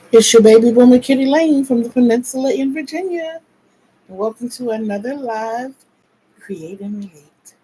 It's your baby boomer Kitty Lane from the Peninsula in Virginia. And welcome to another live Create and Relate.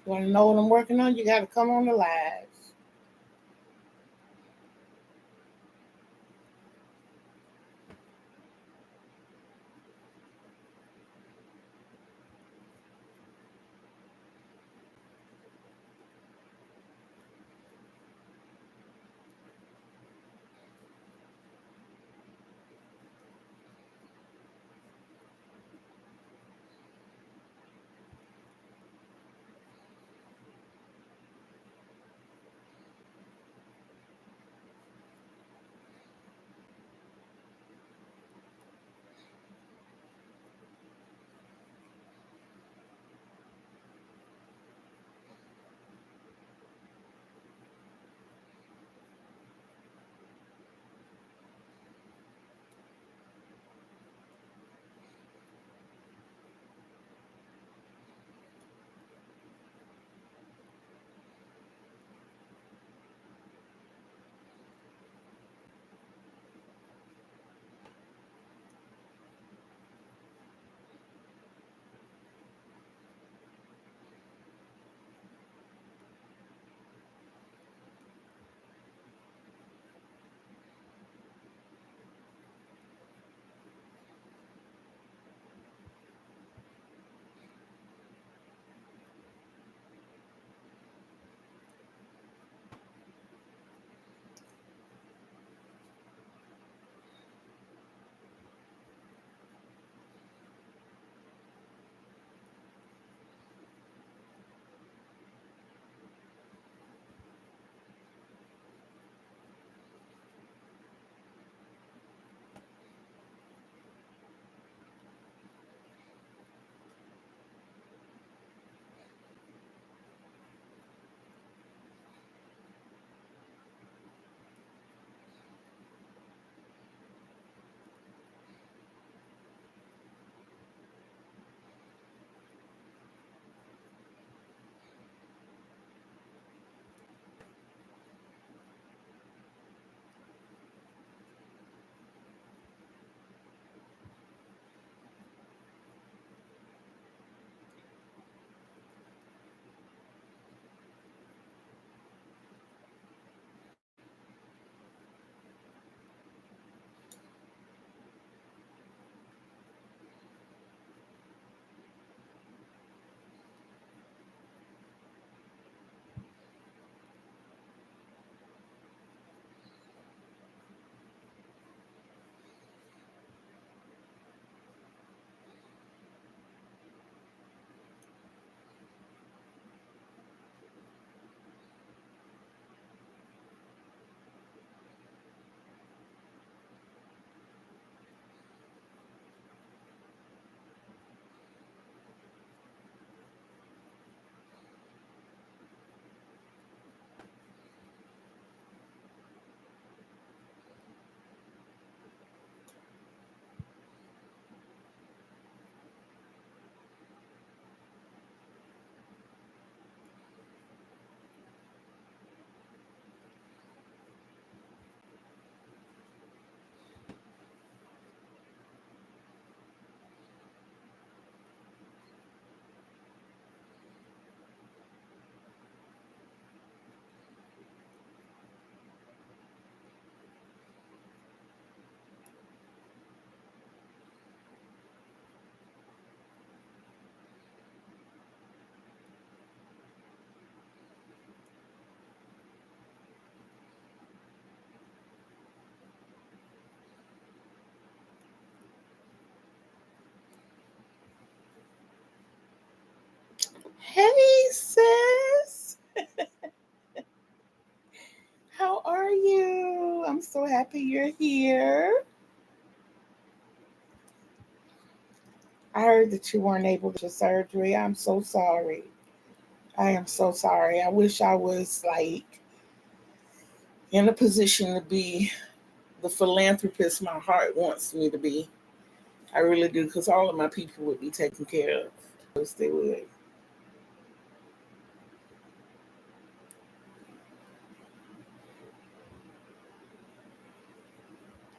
You want to know what I'm working on? You got to come on the live. Hey, sis. How are you? I'm so happy you're here. I heard that you weren't able to get your surgery. I'm so sorry. I am so sorry. I wish I was like in a position to be the philanthropist my heart wants me to be. I really do, because all of my people would be taken care of. Yes, they would.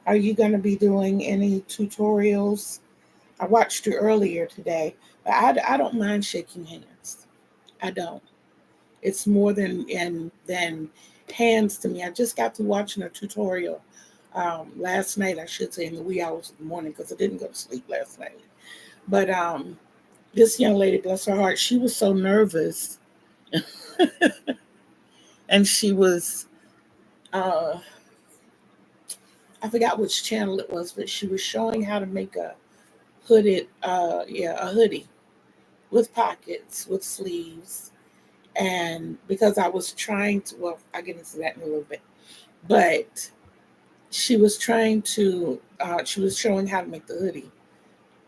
Are you going to be doing any tutorials? I watched you earlier today, but I don't mind shaking hands. I don't. It's more than hands to me. I just got to watching a tutorial last night, I should say, in the wee hours of the morning, because I didn't go to sleep last night. But this young lady, bless her heart, she was so nervous, and she was uh, I forgot which channel it was, but she was showing how to make a a hoodie with pockets, with sleeves. And because I was trying to, well, I'll get into that in a little bit, but she was showing how to make the hoodie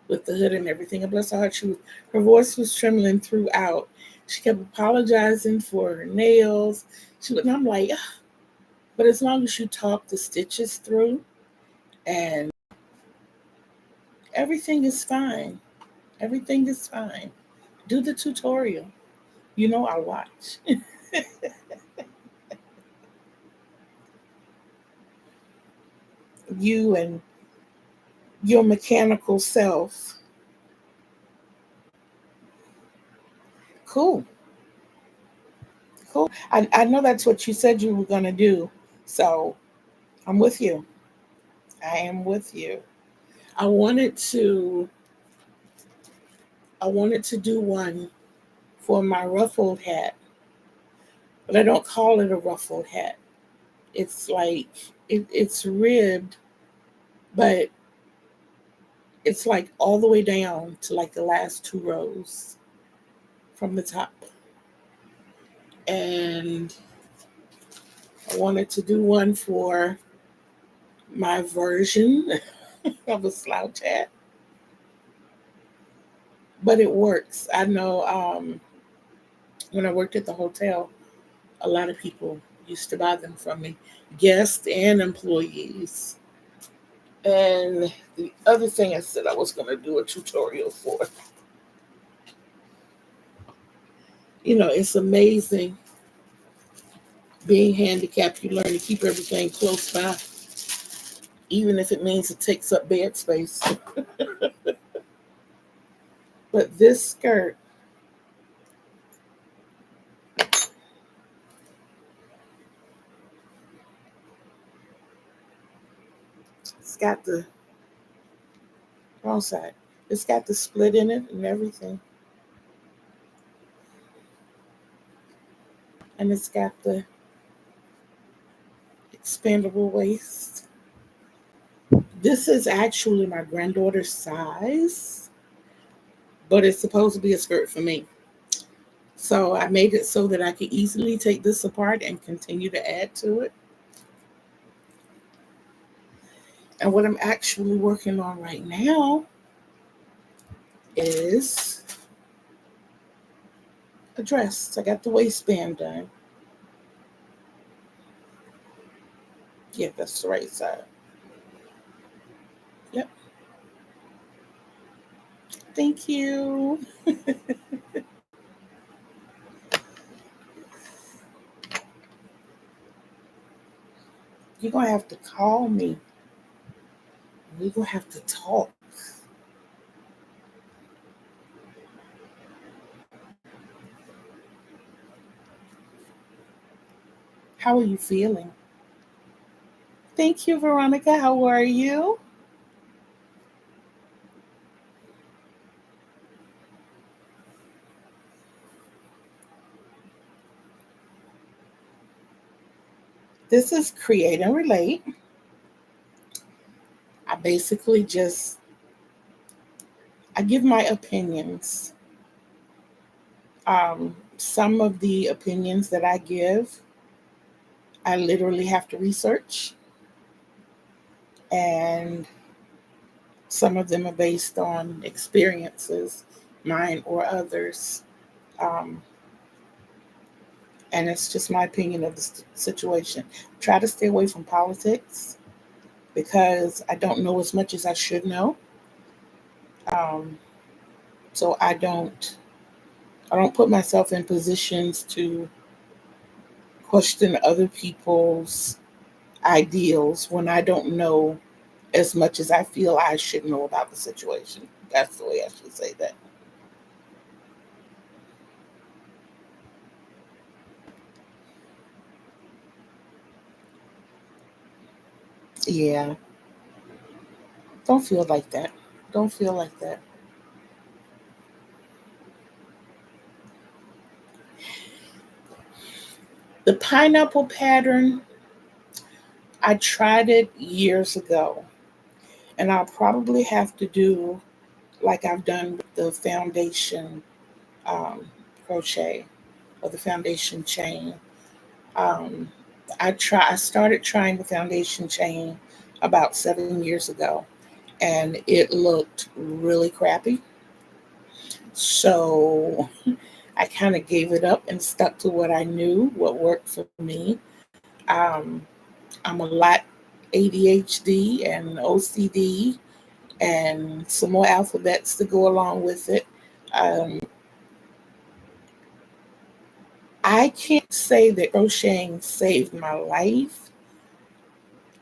with the hood and everything. And bless her heart, her voice was trembling throughout. She kept apologizing for her nails. And I'm like, "Ugh." But as long as you talk the stitches through, and everything is fine. Everything is fine. Do the tutorial. I'll watch. You and your mechanical self. Cool. Cool. I know that's what you said you were going to do. So I'm with you. I am with you. I wanted to I wanted to do one for my ruffled hat, but I don't call it a ruffled hat. It's like it's ribbed, but it's like all the way down to like the last two rows from the top. And I wanted to do one for my version of a slouch hat, but it works. I know when I worked at the hotel, a lot of people used to buy them from me, guests and employees. And the other thing I said I was going to do a tutorial for, it's amazing being handicapped. You learn to keep everything close by, even if it means it takes up bed space. But this skirt, it's got the wrong side. It's got the split in it and everything. And it's got the expandable waist. This is actually my granddaughter's size, but it's supposed to be a skirt for me. So I made it so that I could easily take this apart and continue to add to it. And what I'm actually working on right now is a dress. I got the waistband done. Yeah, that's the right side. Yep. Thank you. You're going to have to call me. We're going to have to talk. How are you feeling? Thank you, Veronica. How are you? This is Create and Relate. I basically I give my opinions Some of the opinions that I give, I literally have to research, and some of them are based on experiences, mine or others. Um, and it's just my opinion of the situation. Try to stay away from politics because I don't know as much as I should know. Um, so I don't put myself in positions to question other people's ideals when I don't know as much as I feel I should know about the situation. That's the way I should say that. Yeah, don't feel like that. Don't feel like that. The pineapple pattern, I tried it years ago, and I'll probably have to do like I've done with the foundation um, crochet or the foundation chain. Um, I started trying the foundation chain about 7 years ago, and it looked really crappy. So I kind of gave it up and stuck to what I knew, what worked for me. Um, I'm a lot ADHD and OCD and some more alphabets to go along with it. Um, I can't say that crocheting saved my life.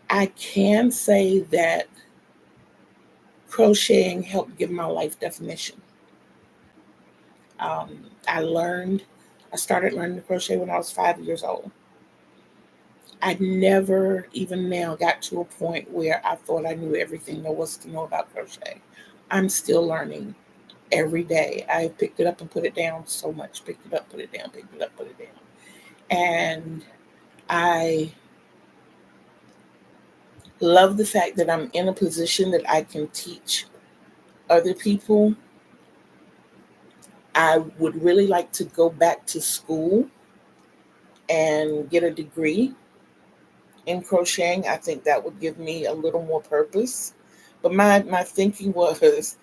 I can say that crocheting helped give my life definition. Um, I learned, I started learning to crochet when I was 5 years old. I never, even now, got to a point where I thought I knew everything there was to know about crochet. I'm still learning every day. I picked it up and put it down so much. Picked it up, put it down, picked it up, put it down. And I love the fact that I'm in a position that I can teach other people. I would really like to go back to school and get a degree in crocheting. I think that would give me a little more purpose. But my thinking was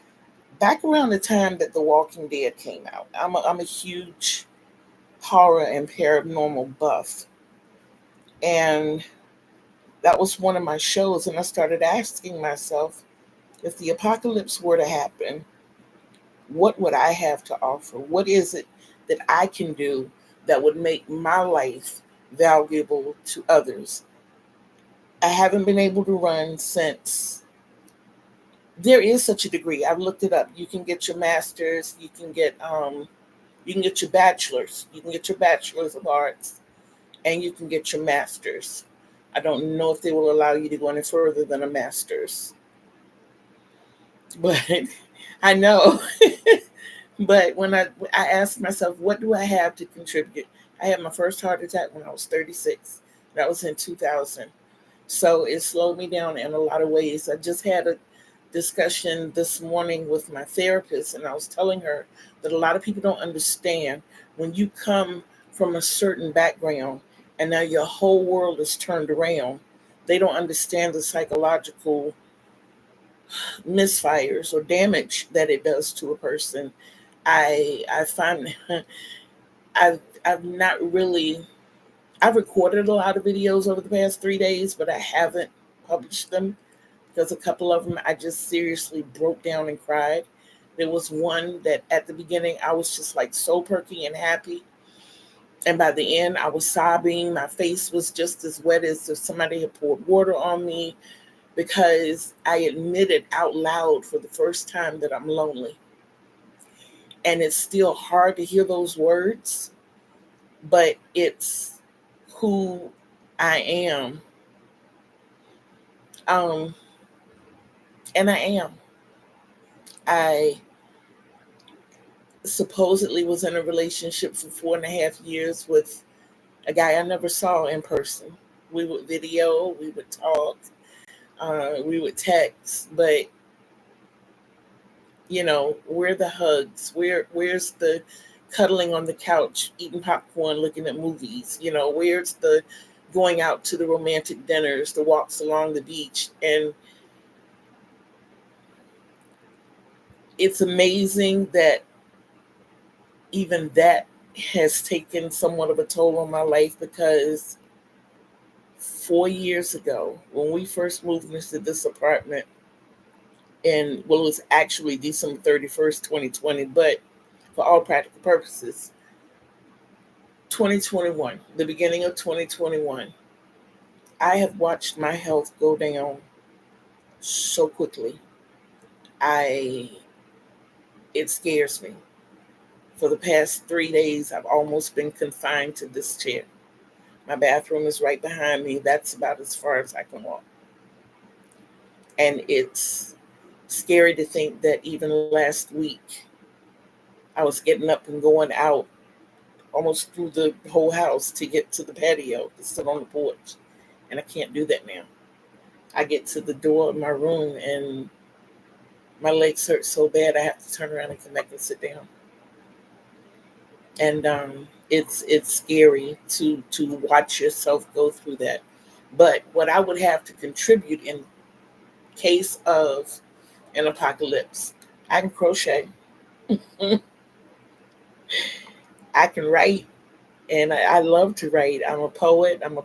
back around the time that The Walking Dead came out. I'm a huge horror and paranormal buff. And that was one of my shows. And I started asking myself, if the apocalypse were to happen, what would I have to offer? What is it that I can do that would make my life valuable to others? I haven't been able to run since there is such a degree. I've looked it up. You can get your master's, you can get your bachelor's, you can get your bachelor's of arts, and you can get your master's. I don't know if they will allow you to go any further than a master's, but I know. But when I asked myself, what do I have to contribute? I had my first heart attack when I was 36. That was in 2000. So it slowed me down in a lot of ways. I just had a discussion this morning with my therapist, and I was telling her that a lot of people don't understand when you come from a certain background and now your whole world is turned around. They don't understand the psychological misfires or damage that it does to a person. I find I've not really I've recorded a lot of videos over the past 3 days, but I haven't published them because a couple of them I just seriously broke down and cried. There was one that at the beginning I was just like so perky and happy. And by the end I was sobbing. My face was just as wet as if somebody had poured water on me because I admitted out loud for the first time that I'm lonely. And it's still hard to hear those words, but it's who I am. Um, and I am. I supposedly was in a relationship for 4.5 years with a guy I never saw in person. We would video, we would talk, we would text, but where the hugs? Where's the cuddling on the couch, eating popcorn, looking at movies? Where's the going out to the romantic dinners, the walks along the beach? And it's amazing that even that has taken somewhat of a toll on my life, because 4 years ago, when we first moved into this apartment, and well, it was actually December 31st, 2020, but for all practical purposes, 2021, the beginning of 2021, I have watched my health go down so quickly. I It scares me. For the past 3 days, I've almost been confined to this chair. My bathroom is right behind me. That's about as far as I can walk. And it's scary to think that even last week, I was getting up and going out almost through the whole house to get to the patio to sit on the porch. And I can't do that now. I get to the door of my room and my legs hurt so bad I have to turn around and come back and sit down. And it's scary to watch yourself go through that. But what I would have to contribute in case of an apocalypse, I can crochet, I can write, and I love to write. I'm a poet. I'm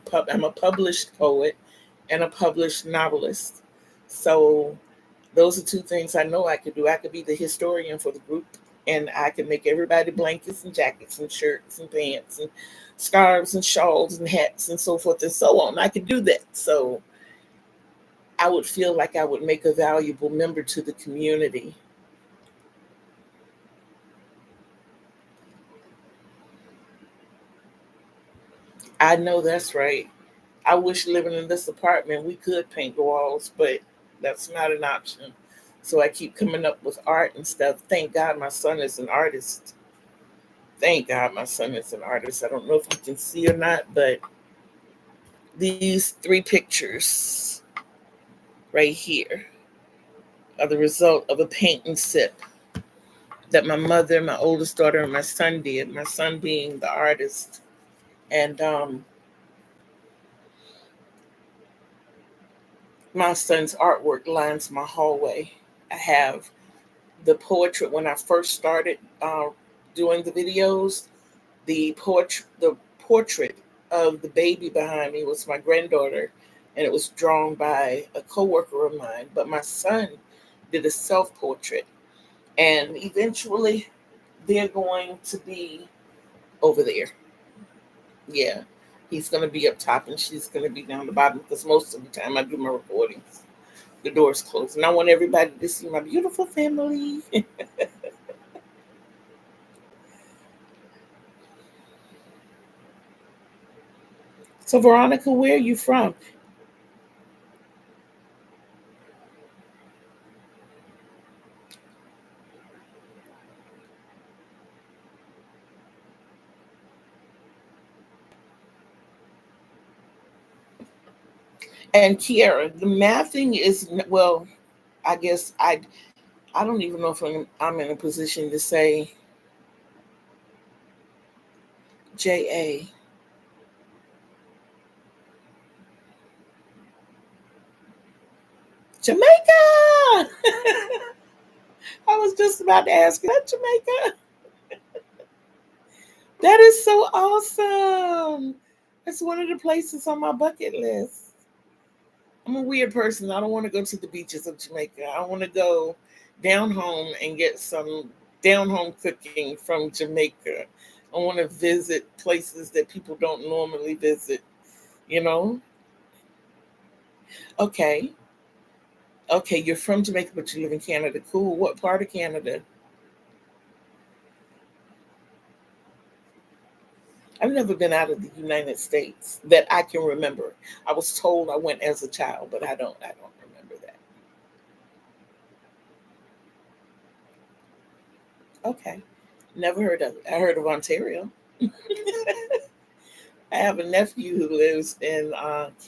a published poet and a published novelist. So those are two things I know I could do. I could be the historian for the group, and I could make everybody blankets and jackets and shirts and pants and scarves and shawls and hats and so forth and so on. I could do that. So I would feel like I would make a valuable member to the community. I know that's right. I wish living in this apartment we could paint the walls, but that's not an option. So I keep coming up with art and stuff. Thank God my son is an artist. Thank God my son is an artist. I don't know if you can see or not, but these three pictures right here are the result of a paint and sip that my mother, my oldest daughter, and my son did. My son being the artist. And my son's artwork lines my hallway. I have the portrait when I first started doing the videos. The portrait of the baby behind me was my granddaughter, and it was drawn by a coworker of mine. But my son did a self portrait, and eventually they're going to be over there. Yeah, he's going to be up top, and she's going to be down the bottom, because most of the time I do my recordings, the door's closed, and I want everybody to see my beautiful family. So, Veronica, where are you from? And Kiara, the mathing is, well, I guess I don't even know if I'm in a position to say JA. Jamaica! I was just about to ask, is that Jamaica? That is so awesome. That's one of the places on my bucket list. I'm a weird person. I don't want to go to the beaches of Jamaica. I want to go down home and get some down home cooking from Jamaica. I want to visit places that people don't normally visit, you know? Okay. Okay, you're from Jamaica, but you live in Canada. Cool. What part of Canada? I've never been out of the United States that I can remember. I was told I went as a child, but I don't remember that. Okay. Never heard of it. I heard of Ontario. I have a nephew who lives in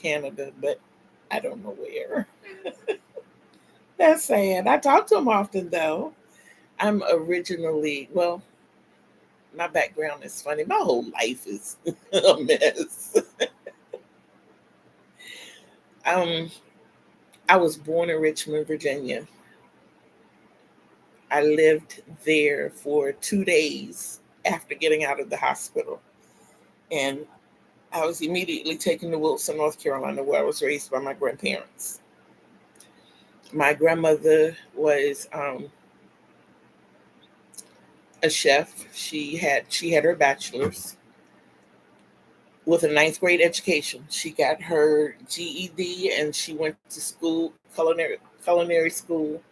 Canada, but I don't know where. That's sad. I talk to him often, though. I'm originally, well, My background is funny. My whole life is a mess. Um, I was born in Richmond, Virginia. I lived there for 2 days after getting out of the hospital. And I was immediately taken to Wilson, North Carolina, where I was raised by my grandparents. My grandmother was a chef. She had her bachelor's with a ninth grade education. She got her GED and she went to school, culinary school,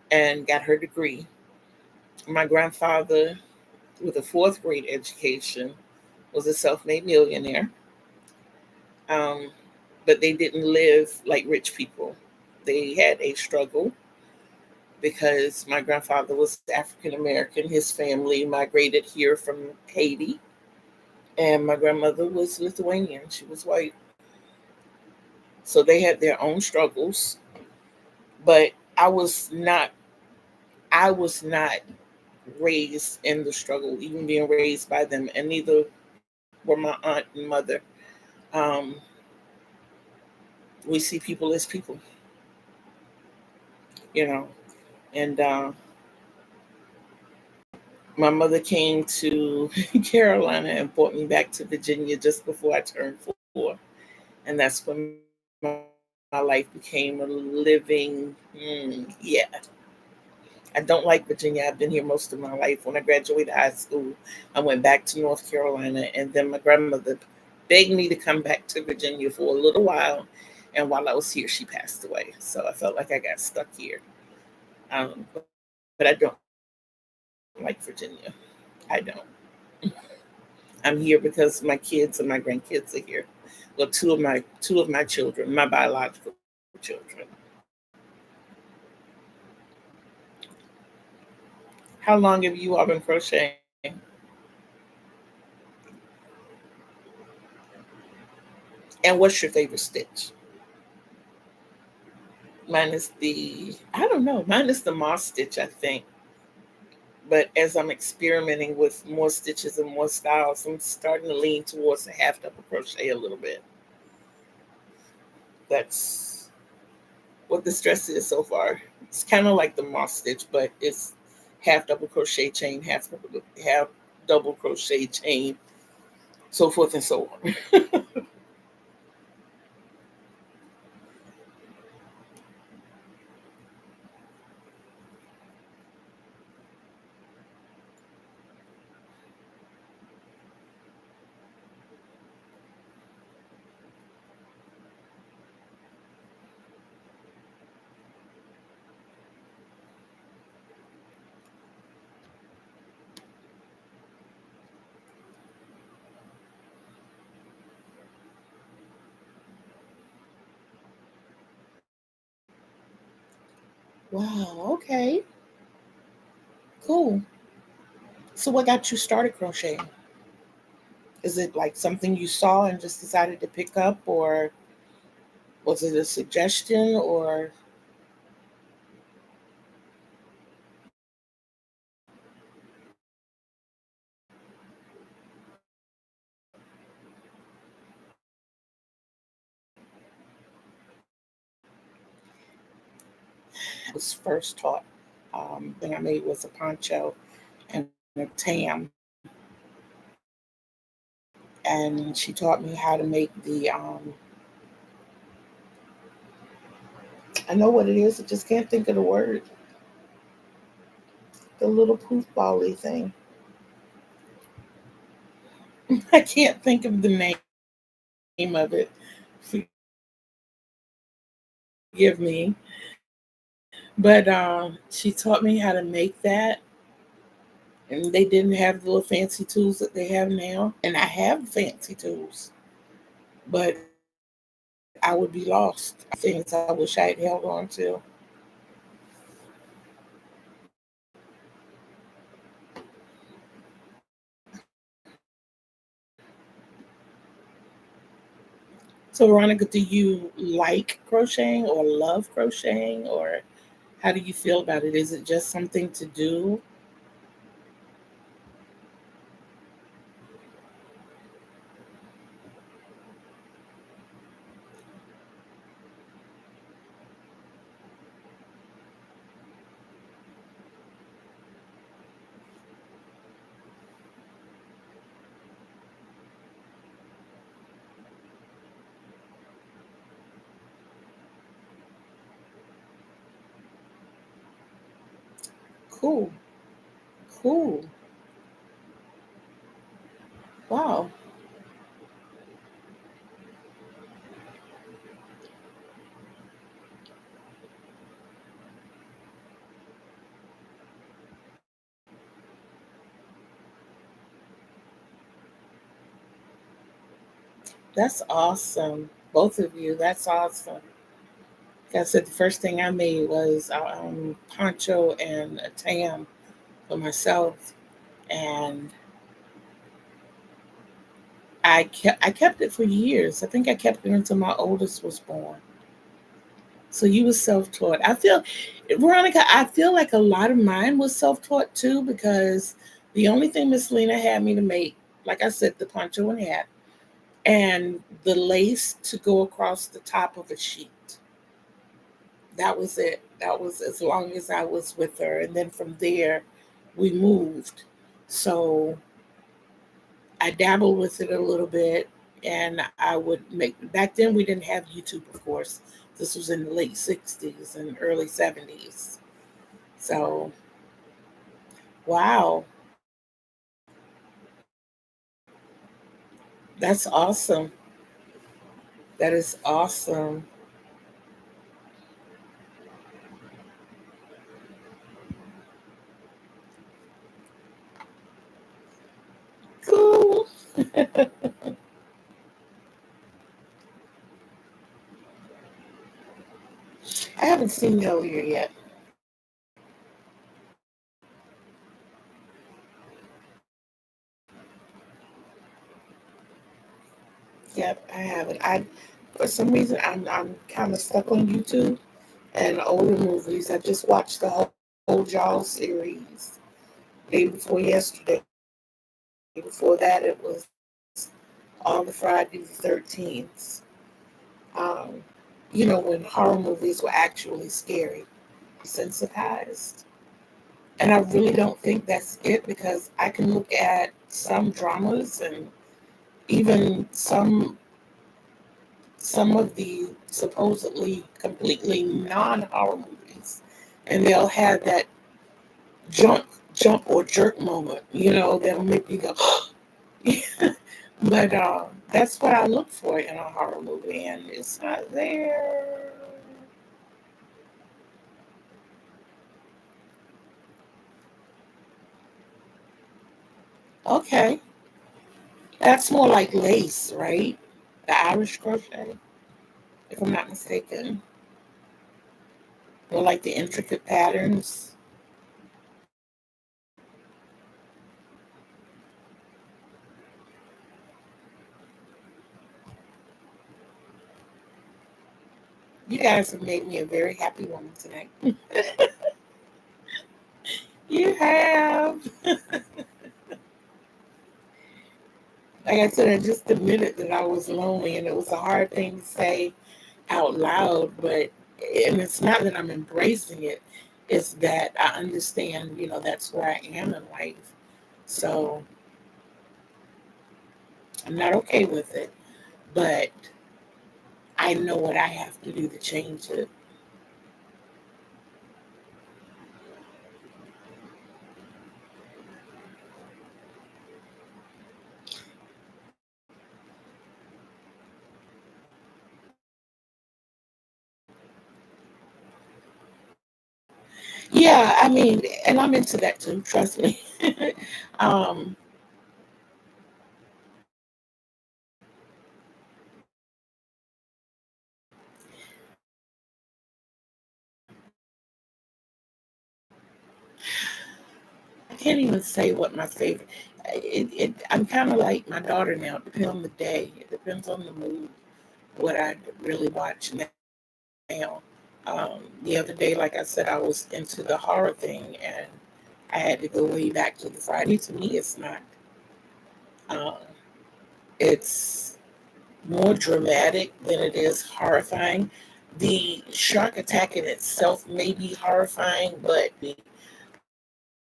and got her degree. My grandfather, with a fourth grade education, was a self-made millionaire. Um, but they didn't live like rich people. They had a struggle because my grandfather was African American. His family migrated here from Haiti, and my grandmother was Lithuanian. She was white. So they had their own struggles, but I was not raised in the struggle, even being raised by them, and neither were my aunt and mother. Um, we see people as people, you know. And my mother came to Carolina and brought me back to Virginia just before I turned 4, and that's when my life became a living. Yeah, I don't like Virginia. I've been here most of my life. When I graduated high school, I went back to North Carolina, and then my grandmother begged me to come back to Virginia for a little while. And while I was here, she passed away. So I felt like I got stuck here. But I don't like Virginia. I don't. I'm here because my kids and my grandkids are here. Well, two of my children, my biological children. How long have you all been crocheting? And what's your favorite stitch? Mine is I don't know, mine is the moss stitch, I think. But as I'm experimenting with more stitches and more styles, I'm starting to lean towards the half double crochet a little bit. That's what the stress is so far. It's kind of like the moss stitch, but it's half double crochet chain, half double crochet chain, so forth and so on. Wow, okay, cool. So what got you started crocheting? Is it like something you saw and just decided to pick up, or was it a suggestion, or was first taught? Thing I made was a poncho and a tam, and she taught me how to make the. I know what it is. I just can't think of the word. The little poof bally thing. I can't think of the name of it. Forgive me, but she taught me how to make that, and they didn't have the little fancy tools that they have now. And I have fancy tools, but I would be lost. Things I wish I had held on to. So, Veronica, do you like crocheting or love crocheting, or how do you feel about it? Is it just something to do? Cool. Cool. Wow. That's awesome. Both of you. That's awesome. Like I said, the first thing I made was poncho and a tam for myself, and I kept it for years. I think I kept it until my oldest was born. So you were self-taught. I feel, Veronica, I feel like a lot of mine was self-taught too, because the only thing Miss Lena had me to make, like I said, the poncho and hat and the lace to go across the top of a sheet. That was it. That was as long as I was with her. And then from there, we moved. So I dabbled with it a little bit, and I would make, back then we didn't have YouTube, of course. This was in the late 60s and early 70s. So, wow, that's awesome. That is awesome. Cool. I haven't seen Yellow yet. Yep, I haven't. I For some reason I'm kind of stuck on YouTube and older movies. I just watched the whole Jaws series day before yesterday. Before that, it was all the Friday the 13th. Um, when horror movies were actually scary, desensitized. And I really don't think that's it, because I can look at some dramas and even some of the supposedly completely non-horror movies, and they'll have that jump or jerk moment, that'll make me go. But that's what I look for in a horror movie, and it's not there. Okay, that's more like lace, right? The Irish crochet, if I'm not mistaken. More like the intricate patterns. You guys have made me a very happy woman tonight. You have. Like I said, I just admitted that I was lonely, and it was a hard thing to say out loud, but and it's not that I'm embracing it, it's that I understand, that's where I am in life. So I'm not okay with it, but I know what I have to do to change it. Yeah, I mean, and I'm into that too, trust me. um, I can't even say what my favorite. I'm kind of like my daughter now. It depends on the day. It depends on the mood. What I really watch now. The other day, like I said, I was into the horror thing, and I had to go way back to the Friday. To me, it's not. Um, it's more dramatic than it is horrifying. The shark attack in itself may be horrifying, but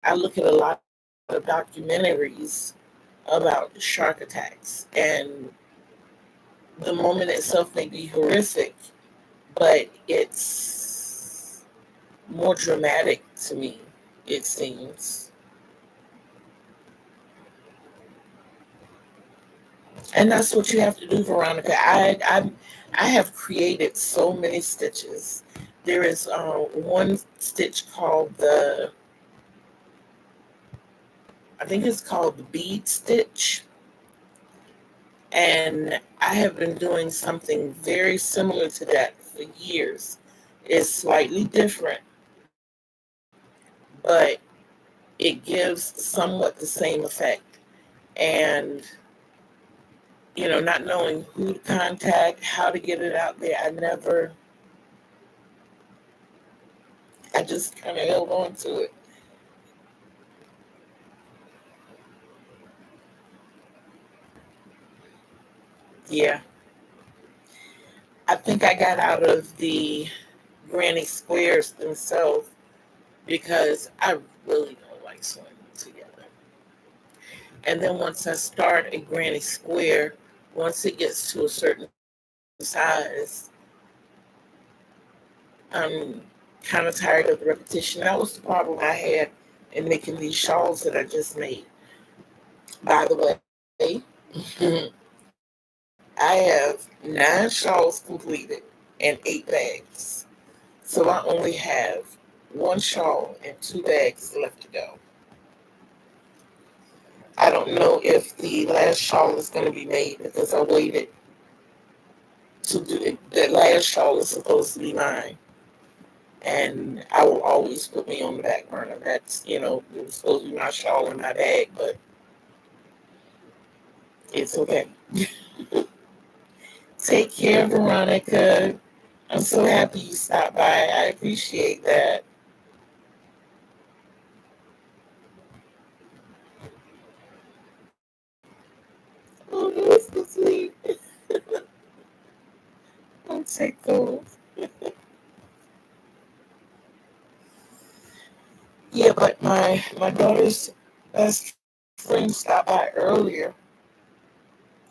I look at a lot of documentaries about shark attacks, and the moment itself may be horrific, but it's more dramatic to me. it seems. And that's what you have to do, Veronica. I have created so many stitches. There is one stitch called I think it's called the bead stitch. And I have been doing something very similar to that for years. It's slightly different, but it gives somewhat the same effect. And, not knowing who to contact, how to get it out there, I just kind of held on to it. Yeah. I think I got out of the granny squares themselves because I really don't like sewing together. And then once I start a granny square, once it gets to a certain size, I'm kind of tired of the repetition. That was the problem I had in making these shawls that I just made. By the way, I have 9 shawls completed and 8 bags. So I only have one shawl and 2 bags left to go. I don't know if the last shawl is going to be made because I waited to do it. The last shawl is supposed to be mine. And I will always put me on the back burner. That's, it was supposed to be my shawl in my bag, but it's okay. Take care, Veronica. I'm so happy you stopped by. I appreciate that. Oh, those so sweet. I'll take those. Yeah, but my daughter's best friend stopped by earlier,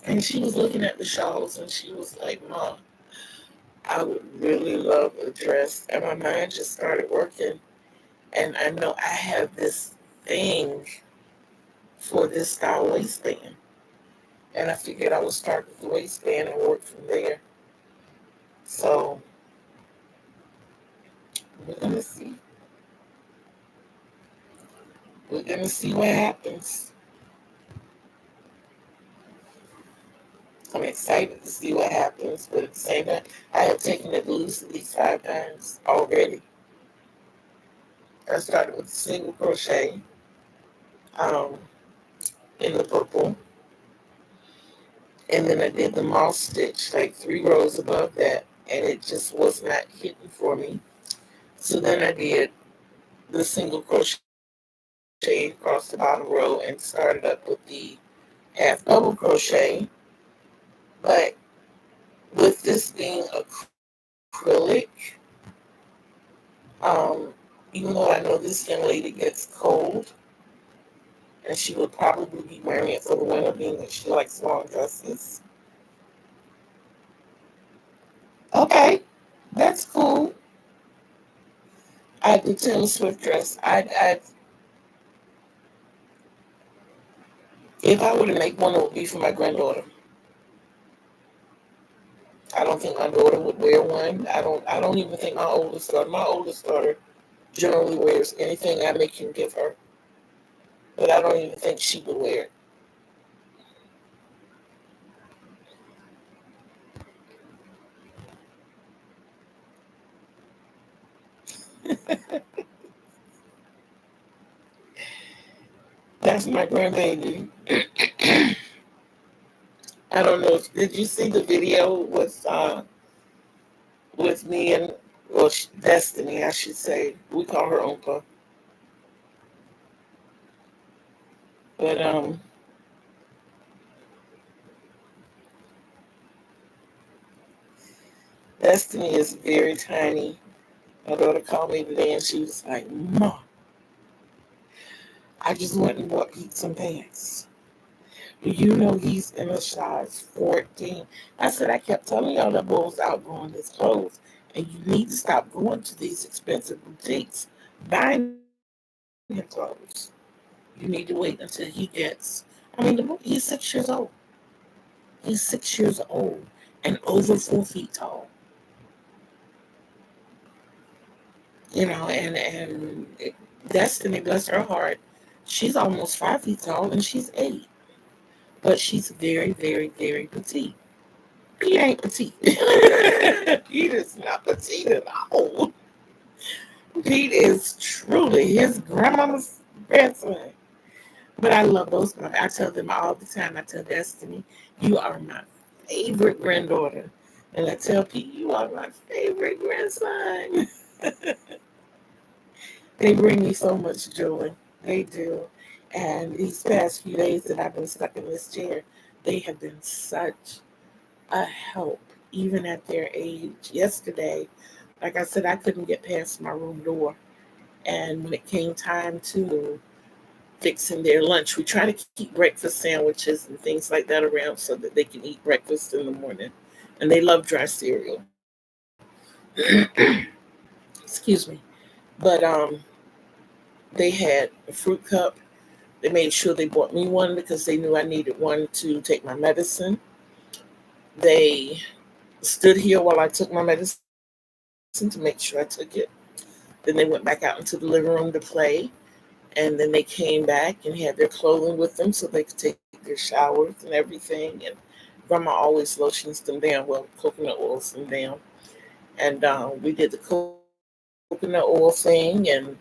and she was looking at the shawls, and she was like, "Mom, I would really love a dress." And my mind just started working, and I know I have this thing for this style waistband, and I figured I would start with the waistband and work from there. So we're gonna see. We're gonna see what happens. I'm excited to see what happens, but at the same time, I have taken it loose at least 5 times already. I started with a single crochet um, in the purple, and then I did the moss stitch like 3 rows above that, and it just was not hitting for me. So then I did the single crochet across the bottom row and started up with the half double crochet. But with this being acrylic, um, even though I know this young lady gets cold, and she would probably be wearing it for the winter, being that she likes long dresses. Okay, that's cool. The Taylor Swift dress. If I were to make one, it would be for my granddaughter. I don't think my daughter would wear one. I don't even think my oldest daughter. My oldest daughter generally wears anything I make him give her, but I don't even think she would wear it. That's my grandbaby. I don't know. Did you see the video with me and Destiny? I should say. We call her Oompa, but Destiny is very tiny. My daughter called me today and she was like, "Mom, I just went and bought Pete some pants. Do you know he's in a size 14?" I said, "I kept telling y'all that boy's outgrowing his clothes, and you need to stop going to these expensive boutiques, buying him clothes. You need to wait until he gets, I mean, he's 6 years old. He's 6 years old and over 4 feet tall. And Destiny, bless her heart, she's almost 5 feet tall and she's 8. But she's very, very, very petite. He ain't petite. He is not petite at all. Pete is truly his grandmama's grandson. But I love those. I tell them all the time. I tell Destiny, you are my favorite granddaughter. And I tell Pete, you are my favorite grandson. They bring me so much joy. They do. And these past few days that I've been stuck in this chair, they have been such a help, even at their age. Yesterday, like I said, I couldn't get past my room door. And when it came time to fixing their lunch, we try to keep breakfast sandwiches and things like that around so that they can eat breakfast in the morning. And they love dry cereal. Excuse me. But they had a fruit cup. They made sure they bought me one because they knew I needed one to take my medicine. They stood here while I took my medicine to make sure I took it. Then they went back out into the living room to play. And then they came back and had their clothing with them so they could take their showers and everything. And Grandma always lotions them down. Well, coconut oils them down. And we did the coconut oil thing and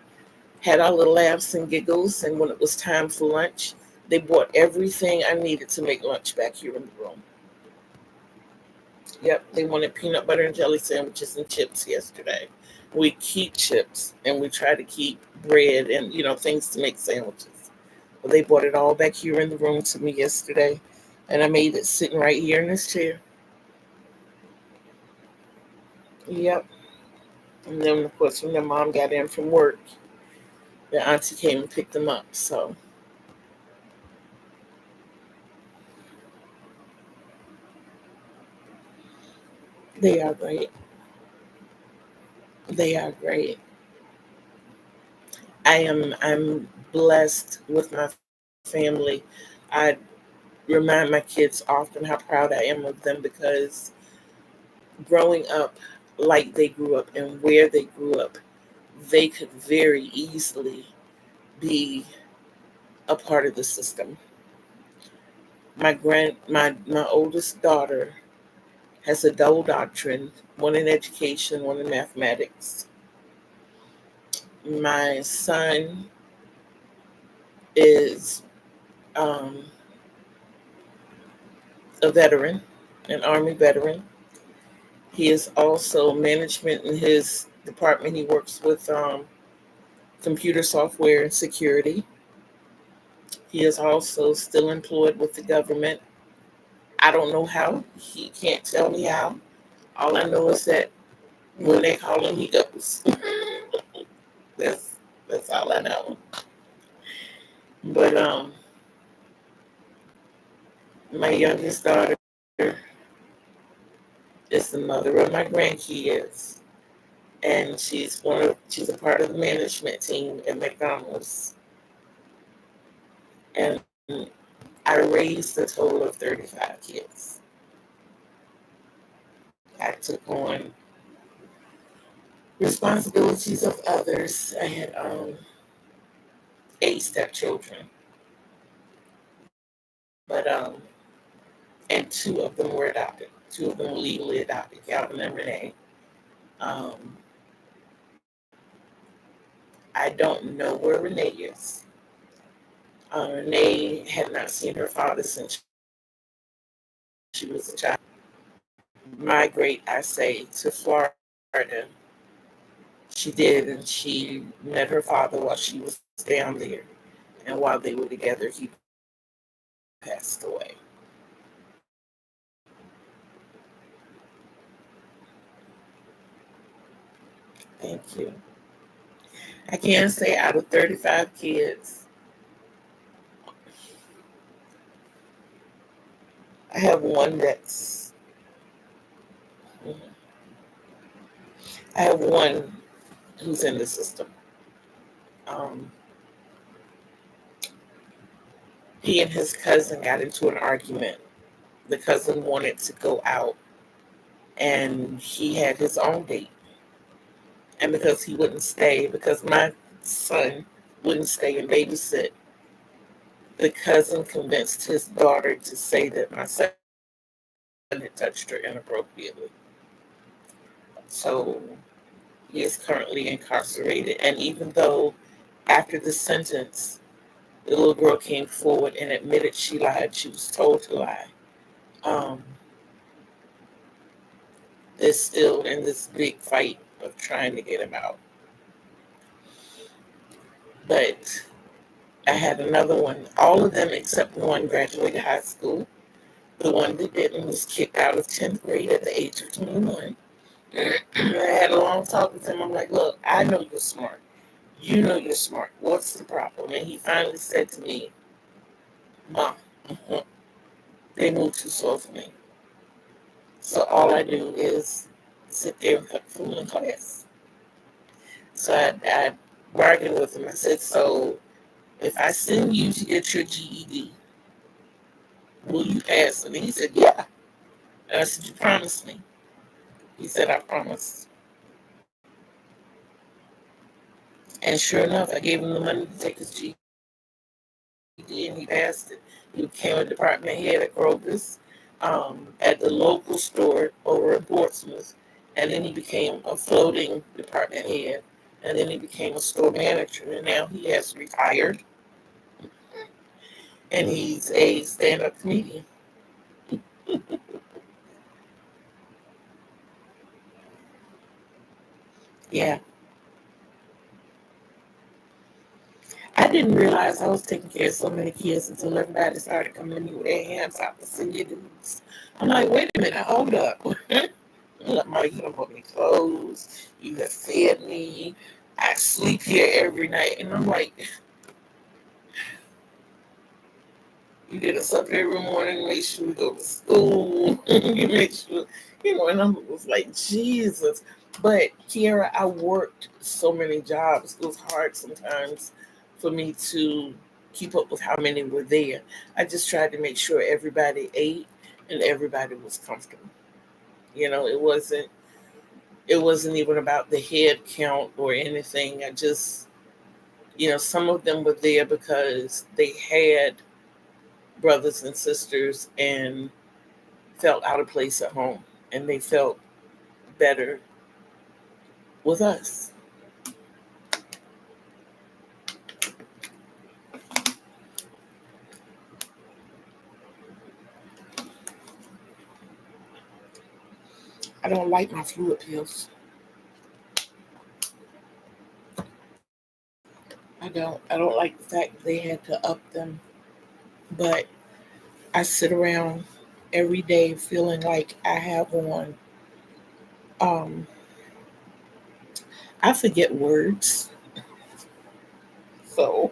had our little laughs and giggles. And when it was time for lunch, they bought everything I needed to make lunch back here in the room. Yep, they wanted peanut butter and jelly sandwiches and chips yesterday. We keep chips and we try to keep bread and, things to make sandwiches. But they brought it all back here in the room to me yesterday. And I made it sitting right here in this chair. Yep. And then, of course, when their mom got in from work, the auntie came and picked them up. So they are great. They are great. I'm blessed with my family. I remind my kids often how proud I am of them because growing up like they grew up and where they grew up, they could very easily be a part of the system. My oldest daughter has a double doctorate, one in education, one in mathematics. My son is um, a veteran, an Army veteran. He is also management in his department. He works with computer software and security. He is also still employed with the government. I don't know how. He can't tell me how. All I know is that when they call him, he goes. that's that's all I know. But my youngest daughter is the mother of my grandkids, and she's a part of the management team at McDonald's. And I raised a total of 35 kids. I took on responsibilities of others. I had 8 stepchildren, but and 2 of them were adopted. 2 of them were legally adopted, Calvin and Renee. Um, I don't know where Renee is. Renee had not seen her father since she was a child. Migrate, I say, to Florida. She did, and she met her father while she was down there. And while they were together, he passed away. Thank you. I can say out of 35 kids, I have one that's, I have one who's in the system. Um, he and his cousin got into an argument. The cousin wanted to go out, and he had his own date. And because he wouldn't stay, because my son wouldn't stay and babysit, the cousin convinced his daughter to say that my son had touched her inappropriately. So he is currently incarcerated. And even though after the sentence, the little girl came forward and admitted she lied, she was told to lie. Um, they're still in this big fight of trying to get him out. But I had another one. All of them except one graduated high school. The one that didn't was kicked out of 10th grade at the age of 21. I had a long talk with him. I'm like, look, I know you're smart. You know you're smart. What's the problem? And he finally said to me, Mom, they move too slow for me. So all I do is sit there and cut food in class. So I bargained with him. I said, so if I send you to get your GED, will you pass? And he said, yeah. And I said, you promised me. He said, I promised. And sure enough, I gave him the money to take his GED, and he passed it. He became a department head at Kroger's, at the local store over in Portsmouth. And then he became a floating department head. And then he became a store manager. And now he has retired. And he's a stand-up comedian. Yeah. I didn't realize I was taking care of so many kids until everybody started coming to me with their hands out to send you dudes. I'm like, wait a minute, hold up. Look, Mike, you don't put me clothes. You have fed me. I sleep here every night. And I'm like, you get us up every morning, make sure we go to school. You make sure, and I was like, Jesus. But Kiara, I worked so many jobs. It was hard sometimes for me to keep up with how many were there. I just tried to make sure everybody ate and everybody was comfortable. It wasn't even about the head count or anything. I just, some of them were there because they had brothers and sisters and felt out of place at home, and they felt better with us. I don't like my fluid pills. I don't like the fact that they had to up them, but I sit around every day feeling like I have on um I forget words. So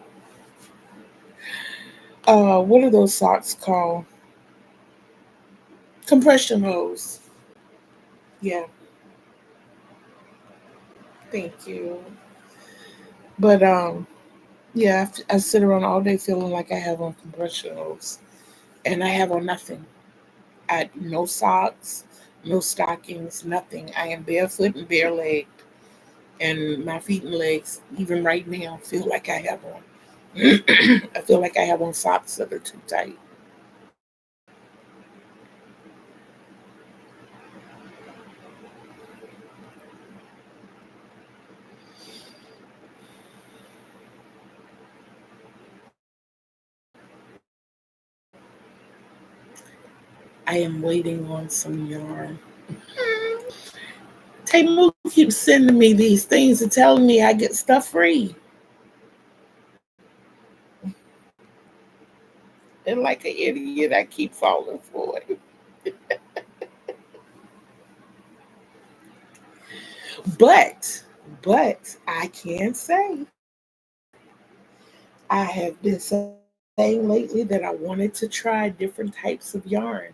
what are those socks called? Compression hose. Yeah, thank you. But yeah, I sit around all day feeling like I have on compression hose, and I have on nothing. I no socks, no stockings, nothing. I am barefoot and bare legged, and my feet and legs, even right now, feel like I have on. I feel like I have on socks that are too tight. I am waiting on some yarn. Tamu keeps sending me these things and telling me I get stuff free. And like an idiot, I keep falling for it. But, but I can say I have been saying lately that I wanted to try different types of yarn.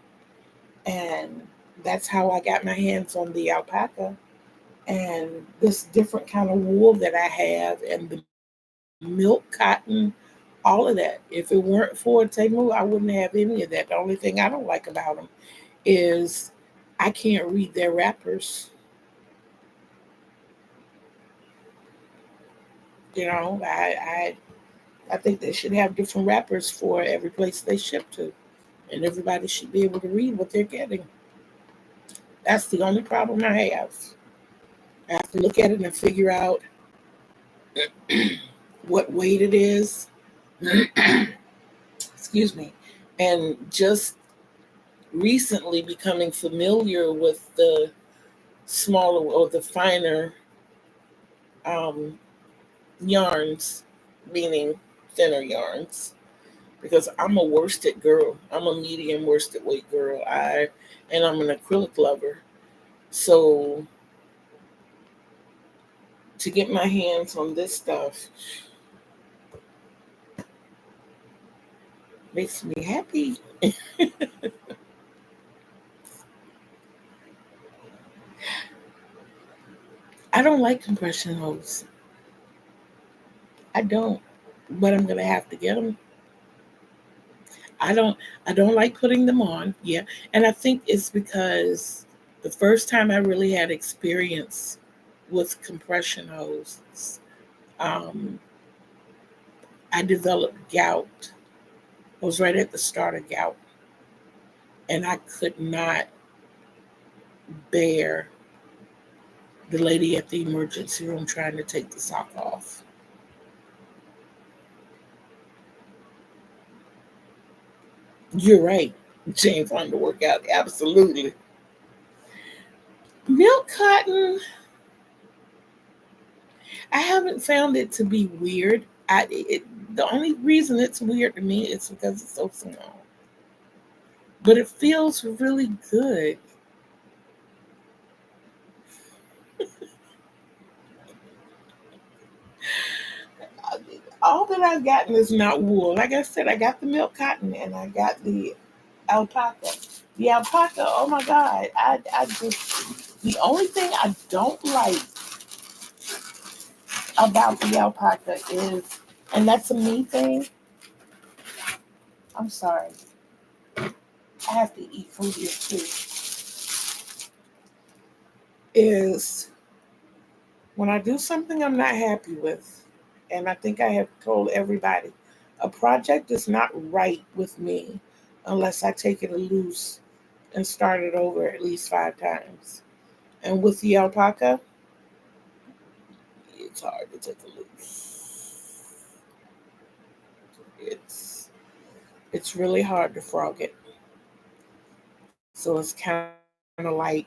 And that's how I got my hands on the alpaca and this different kind of wool that I have and the milk cotton. all of that. If it weren't for Temu, I wouldn't have any of that. The only thing I don't like about them is I can't read their wrappers. You know, I think they should have different wrappers for every place they ship to, and everybody should be able to read what they're getting. That's the only problem I have. I have to look at it and figure out what weight it is. Excuse me. And just recently becoming familiar with the smaller or the finer um, yarns, meaning thinner yarns, because I'm a worsted girl. I'm a medium worsted weight girl. And I'm an acrylic lover. So to get my hands on this stuff makes me happy. I don't like compression hose. I don't, but I'm gonna have to get them. I don't. I don't like putting them on. Yeah, and I think it's because the first time I really had experience with compression hoses, um, I developed gout. I was right at the start of gout, and I could not bear the lady at the emergency room trying to take the sock off. You're right. James wanted to work out. Absolutely. Milk cotton, I haven't found it to be weird. The only reason it's weird to me is because it's so small. But it feels really good. All that I've gotten is not wool. Like I said, I got the milk cotton and I got the alpaca. The alpaca, oh my God. I just, the only thing I don't like about the alpaca is, and that's a me thing. I'm sorry. I have to eat food here too. Is when I do something I'm not happy with, and I think I have told everybody, a project is not right with me unless I take it loose and start it over at least 5 times. And with the alpaca, it's hard to take it loose. It's really hard to frog it. So it's kind of like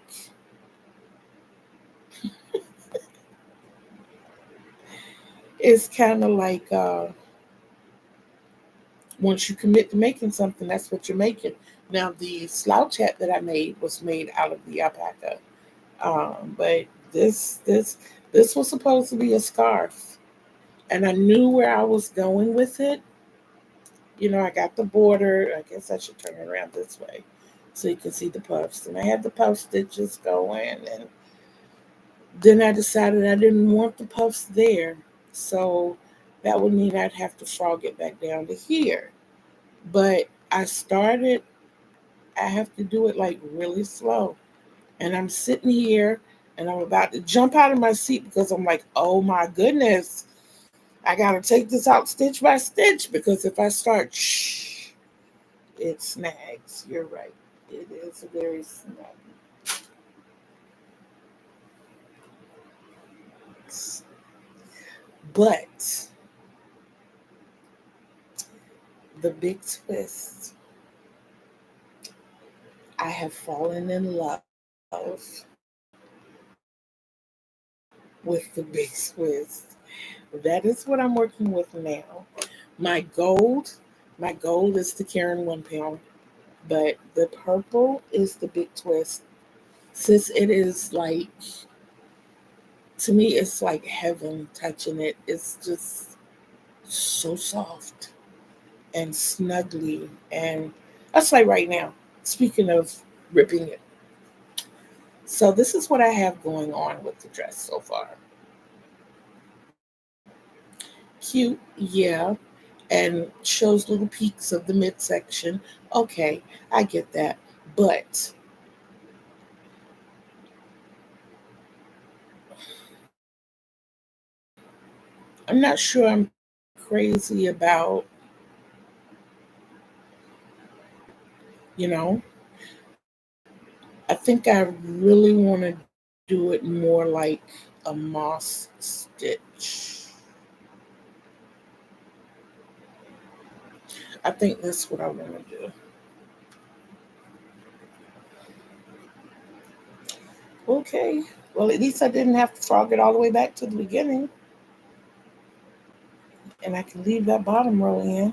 it's kind of like once you commit to making something, that's what you're making. Now the slouch hat that I made was made out of the alpaca, but this was supposed to be a scarf, and I knew where I was going with it. You know, I got the border. I guess I should turn it around this way so you can see the puffs. And I had the puff stitches going, and then I decided I didn't want the puffs there, so that would mean I'd have to frog it back down to here. But I have to do it like really slow. And I'm sitting here and I'm about to jump out of my seat because I'm like, oh my goodness, I got to take this out stitch by stitch because if I start, it snags. You're right. It is very snaggy. But the big twist, I have fallen in love with the big twist. That is what I'm working with now. My gold, my gold is the Karen 1 pound, but the purple is the big twist. Since it is like, to me, it's like heaven touching it. It's just so soft and snuggly. And that's like right now, speaking of ripping it. So this is what I have going on with the dress so far. Cute, yeah. and shows little peaks of the midsection. Okay, I get that. But I'm not sure I'm crazy about, you know, I think I really want to do it more like a moss stitch. I think that's what I want to do. Okay. Well, at least I didn't have to frog it all the way back to the beginning. And I can leave that bottom row in.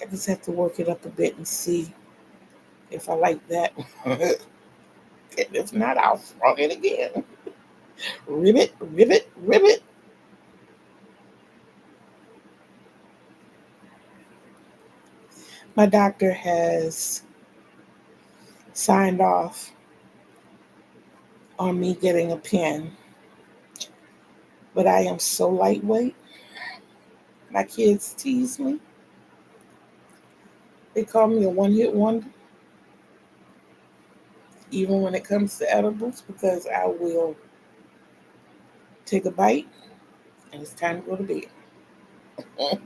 I just have to work it up a bit and see if I like that. And if not, I'll frog it again. Ribbit, ribbit, ribbit. My doctor has signed off on me getting a pen, but I am so lightweight. My kids tease me. They call me a one hit wonder, even when it comes to edibles, because I will take a bite and it's time to go to bed.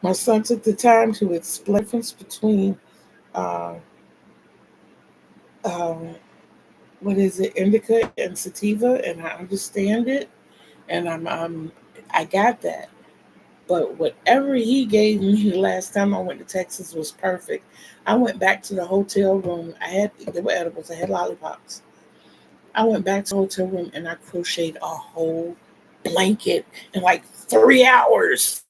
My son took the time to explain the difference between, uh, um, what is it, indica and sativa, and I understand it, and I got that. But whatever he gave me the last time I went to Texas was perfect. I went back to the hotel room. There were edibles. I had lollipops. I went back to the hotel room and I crocheted a whole blanket in like 3 hours.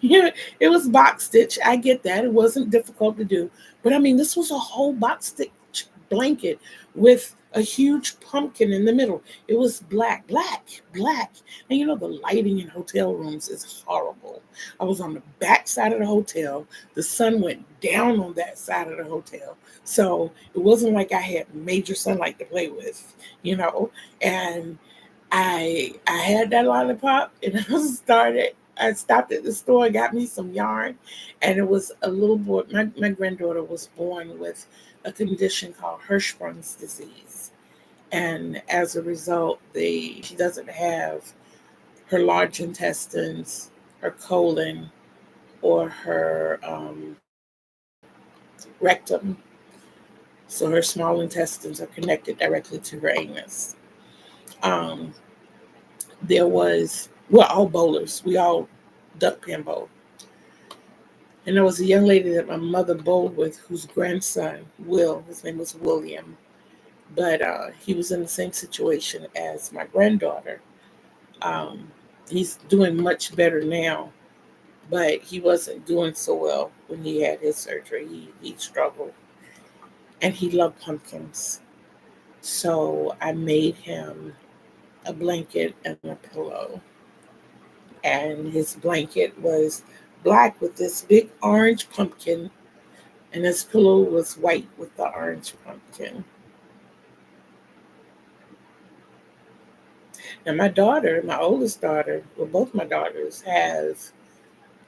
Yeah, it was box stitch. I get that. It wasn't difficult to do. But I mean, this was a whole box stitch blanket with a huge pumpkin in the middle. It was black, black, black. And you know, the lighting in hotel rooms is horrible. I was on the back side of the hotel. The sun went down on that side of the hotel. So it wasn't like I had major sunlight to play with, you know. And I had that lollipop and I stopped at the store and got me some yarn, and it was a little boy. My granddaughter was born with a condition called Hirschsprung's disease, and as a result, she doesn't have her large intestines, her colon, or her rectum. So her small intestines are connected directly to her anus. Um, we're all bowlers. We all duck pin bowl. And there was a young lady that my mother bowled with whose grandson, his name was William, but he was in the same situation as my granddaughter. Um, he's doing much better now, but he wasn't doing so well when he had his surgery. He struggled and he loved pumpkins. So I made him a blanket and a pillow. And his blanket was black with this big orange pumpkin, and his pillow was white with the orange pumpkin. Now, my oldest daughter, well, both my daughters have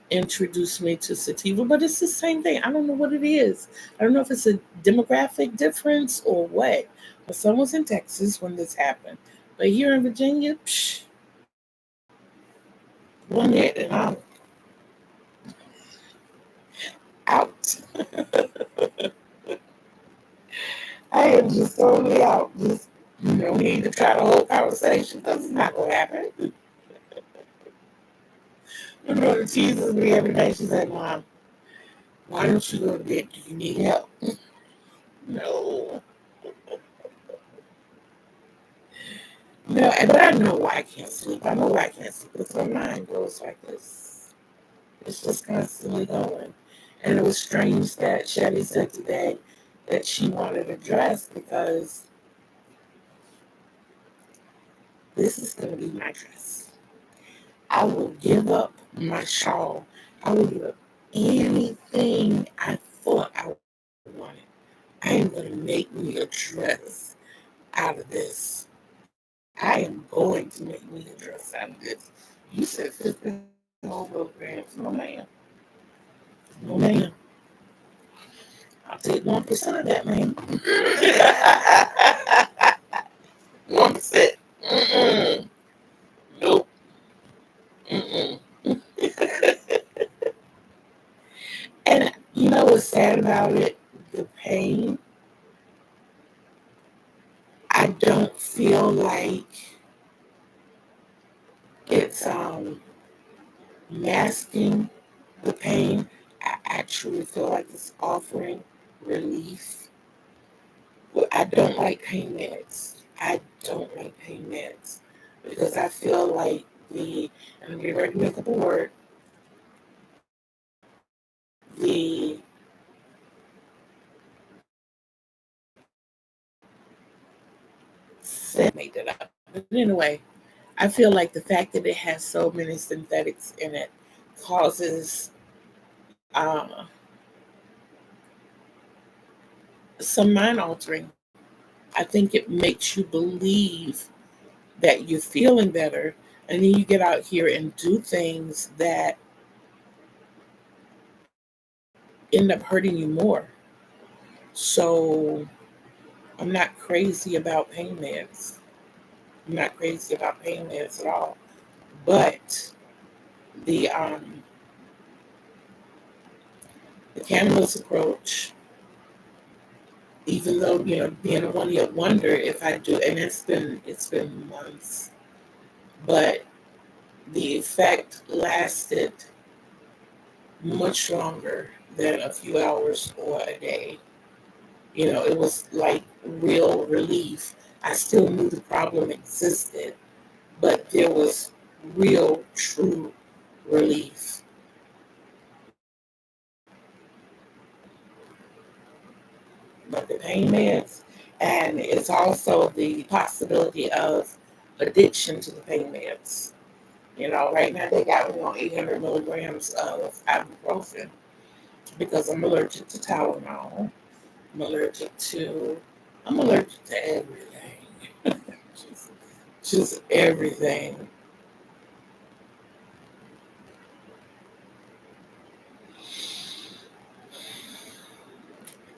introduced me to sativa, but it's the same thing. I don't know what it is. I don't know if it's a demographic difference or what. My son was in Texas when this happened, but here in Virginia, one hit and I'm out. I am just totally out. Just need to try the whole conversation because it's not gonna happen. My daughter teases me every day. She said, "Mom, why don't you go to bed? Do you need help?" No, no. But I know why I can't sleep. I know why I can't sleep because my mind goes like this. It's just constantly going. And it was strange that Shelly said today that she wanted a dress because this is going to be my dress. I will give up my shawl. I will give up anything I thought I wanted. I am going to make me a dress out of this. sound good. You said 50 whole milligrams. No, ma'am. No, ma'am. I'll take 1% of that, ma'am. 1%. Mm-mm. Nope. Mm-mm. And you know what's sad about it? The pain. I don't feel like it's masking the pain. I actually feel like it's offering relief. Well, I don't like pain meds. I don't like pain meds because I feel like and I'm getting ready to make up a word, the made that up. But anyway, I feel like the fact that it has so many synthetics in it causes uh, some mind altering. I think it makes you believe that you're feeling better, and then you get out here and do things that end up hurting you more. So I'm not crazy about pain meds. I'm not crazy about pain meds at all. But the um the cannabis approach, even though being a one-hit wonder, if I do, and it's been months, but the effect lasted much longer than a few hours or a day. It was like real relief. I still knew the problem existed, but there was real, true relief. But the pain meds, and it's also the possibility of addiction to the pain meds. Right now they got me on 800 milligrams of ibuprofen because I'm allergic to Tylenol. I'm allergic to, I'm allergic to everything. just, just everything.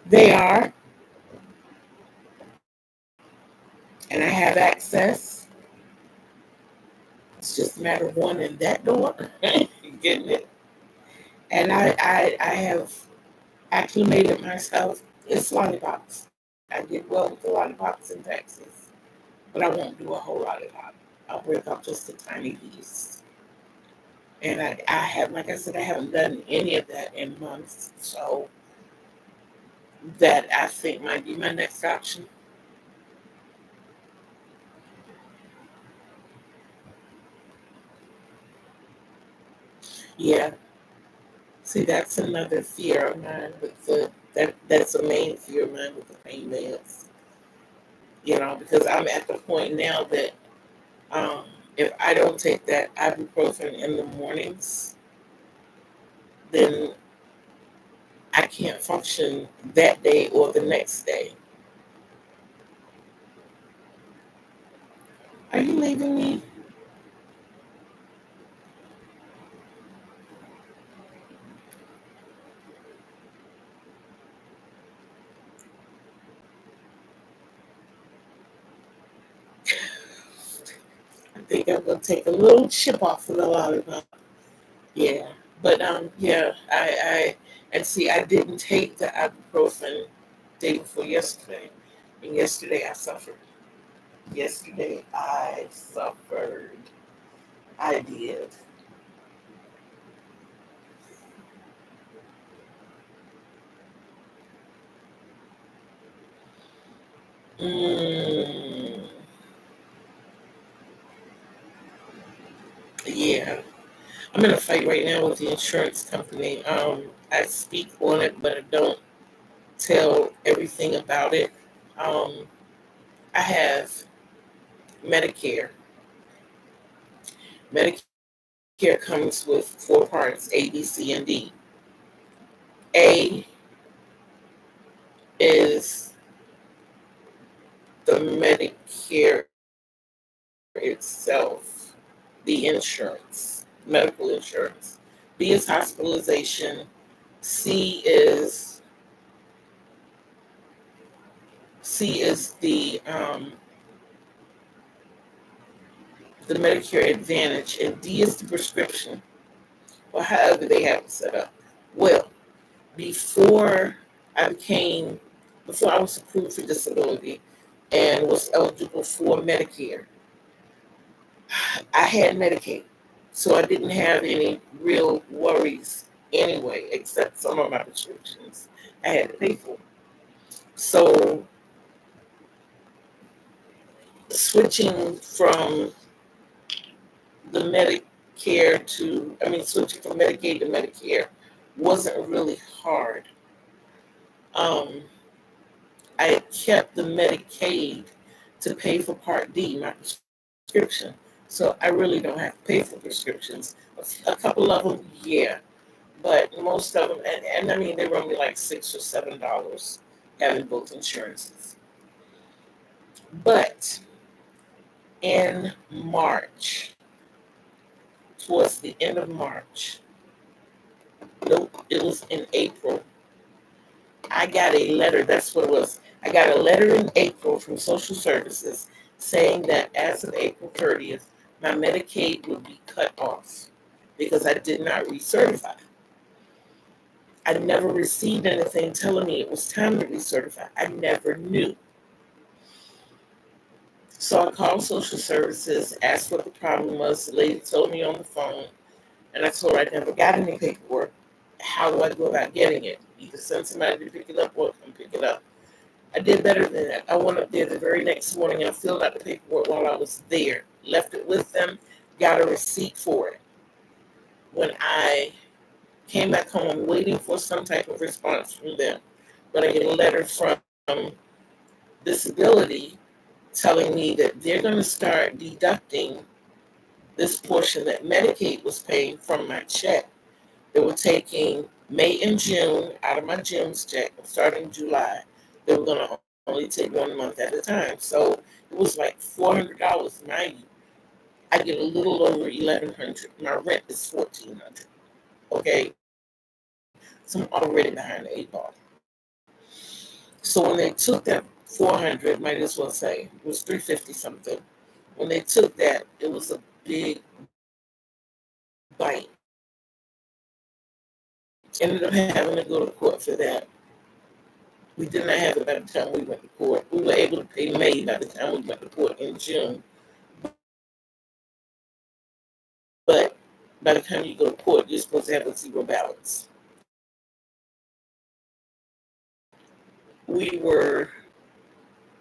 They are, and I have access. It's just a matter of one in that door, getting it. And I have acclimated myself. It's lollipops. I did well with the lollipops in Texas, but I won't do a whole lollipop. I'll break up just a tiny piece. And I have, like I said, I haven't done any of that in months. So that I think might be my next option. Yeah. See, that's another fear of mine with that's a main fear of mine with the pain meds. Because I'm at the point now that um, if I don't take that ibuprofen in the mornings, then I can't function that day or the next day. Are you leaving me? I think I'm gonna take a little chip off of the lollipop. Yeah, but yeah, I and see, I didn't take the ibuprofen day before yesterday, and yesterday I suffered. Yesterday I suffered. I did. Mm, yeah, I'm in a fight right now with the insurance company. I speak on it, but I don't tell everything about it. Um, I have Medicare. Medicare comes with four parts: A, B, C, and D. A is the Medicare itself. the insurance, medical insurance. B is hospitalization. C is the Medicare Advantage, and D is the prescription, or however they have it set up. Well, before I became, before I was approved for disability and was eligible for Medicare, I had Medicaid. So I didn't have any real worries anyway, except some of my prescriptions I had to pay for. So switching from the Medicare to, I mean, switching from Medicaid to Medicare wasn't really hard. Um, I kept the Medicaid to pay for Part D, my prescription. So I really don't have to pay for prescriptions. A couple of them, yeah, but most of them, and I mean, they were only like $6 or $7 having both insurances. But in March, towards the end of March, nope, it was in April, I got a letter. That's what it was. I got a letter in April from Social Services saying that as of April 30th, my Medicaid would be cut off because I did not recertify. I never received anything telling me it was time to recertify. I never knew. So I called Social Services, asked what the problem was. The lady told me on the phone, and I told her I never got any paperwork. How do I go about getting it? Either send somebody to pick it up or come pick it up. I did better than that. I went up there the very next morning and I filled out the paperwork while I was there. Left it with them, got a receipt for it. When I came back home, I'm waiting for some type of response from them. But I get a letter from Disability telling me that they're going to start deducting this portion that Medicaid was paying from my check. They were taking May and June out of my June's check, starting July. They were going to only take 1 month at a time. So it was like $400. Mind you, I get a little over $1,100. My rent is $1,400. Okay, so I'm already behind the 8 ball. So when they took that 400, might as well say it was 350 something. When they took that, it was a big bite. Ended up having to go to court for that. We did not have it by the time we went to court. We were able to pay May by the time we went to court in June. But by the time you go to court, you're supposed to have a zero balance. We were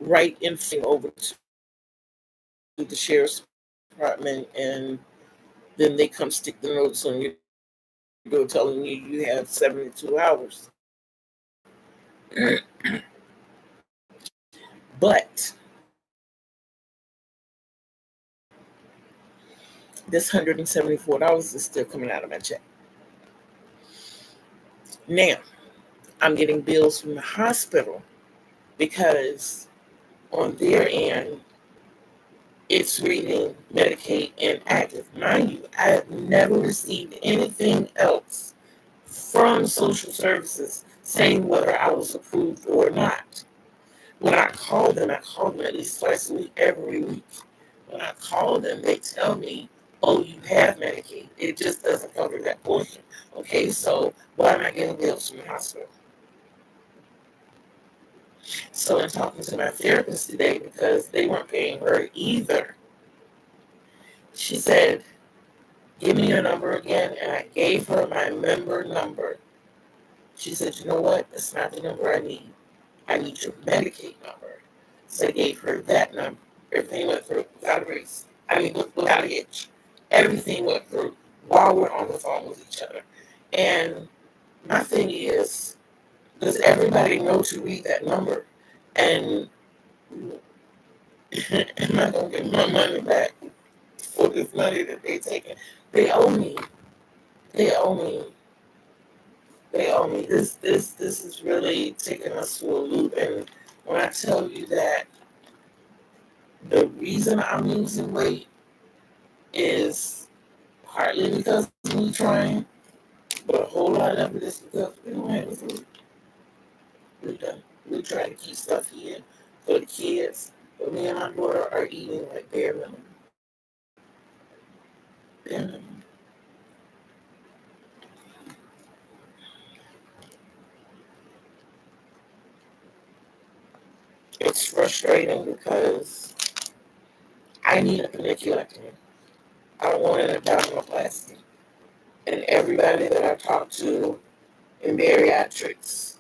right in over to the sheriff's department, and then they come stick the notes on your door telling you you have 72 hours. But this $174 is still coming out of my check. Now, I'm getting bills from the hospital because on their end, it's reading Medicaid inactive. Mind you, I have never received anything else from Social Services saying whether I was approved or not. When I call them at least twice a week, every week. When I call them, they tell me, oh, you have Medicaid. It just doesn't cover that portion. Okay, so why am I getting bills from the hospital? So in talking to my therapist today, because they weren't paying her either, she said, give me your number again. And I gave her my member number. She said, you know what? That's not the number I need. I need your Medicaid number. So I gave her that number. Everything went through without a race. I mean, without a hitch. Everything went through while we're on the phone with each other. And my thing is, does everybody know to read that number? And am I going to get my money back for this money that they taking? They owe me. They owe me. They owe me. This is really taking us for a loop. And when I tell you that the reason I'm losing weight is partly because of me trying, but a whole lot of it is because we don't have the food. We try to keep stuff here for the kids, but me and my daughter are eating like bare minimum. Bare minimum. It's frustrating because I need a paniculectomy. I don't want an abdominoplasty. And everybody that I talk to in bariatrics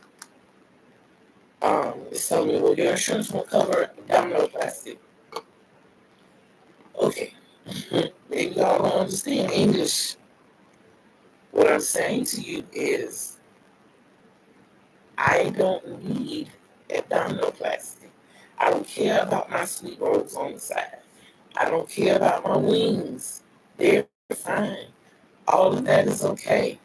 is telling me, well, your insurance won't cover abdominoplasty. Okay. Maybe y'all don't understand English. What I'm saying to you is I don't need abdominoplasty. I don't care about my sweet rolls on the side. I don't care about my wings. They're fine. All of that is okay.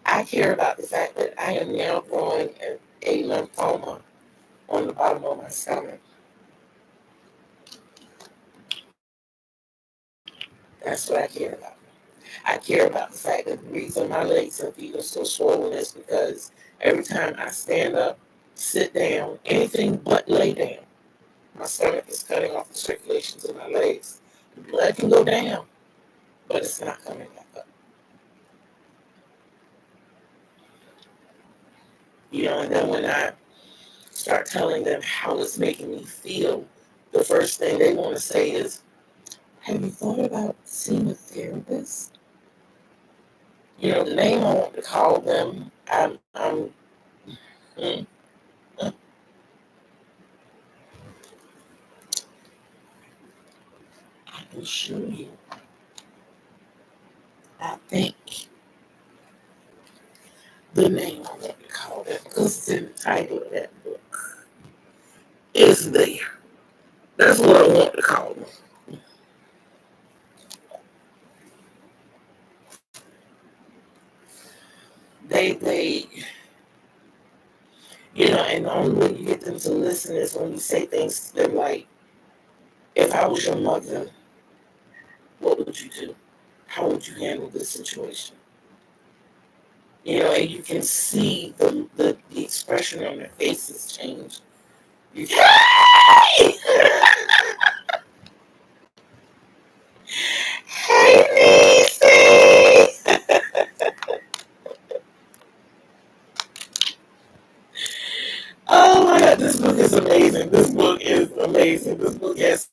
I care about the fact that I am now growing a lymphoma on the bottom of my stomach. That's what I care about. I care about the fact that the reason my legs and feet are so swollen is because every time I stand up, sit down, anything but lay down, my stomach is cutting off the circulation to my legs. The blood can go down, but it's not coming back up. And then when I start telling them how it's making me feel, the first thing they want to say is, have you thought about seeing a therapist? The name I want to call them, mm, I can assure you, I think the name I want to call them, because it's in the title of that book, is there. That's what I want to call them. They, and the only way you get them to listen is when you say things to them like, if I was your mother, what would you do? How would you handle this situation? And you can see the expression on their faces change. You can, hey, oh my God, this book is amazing. This book is amazing. This book has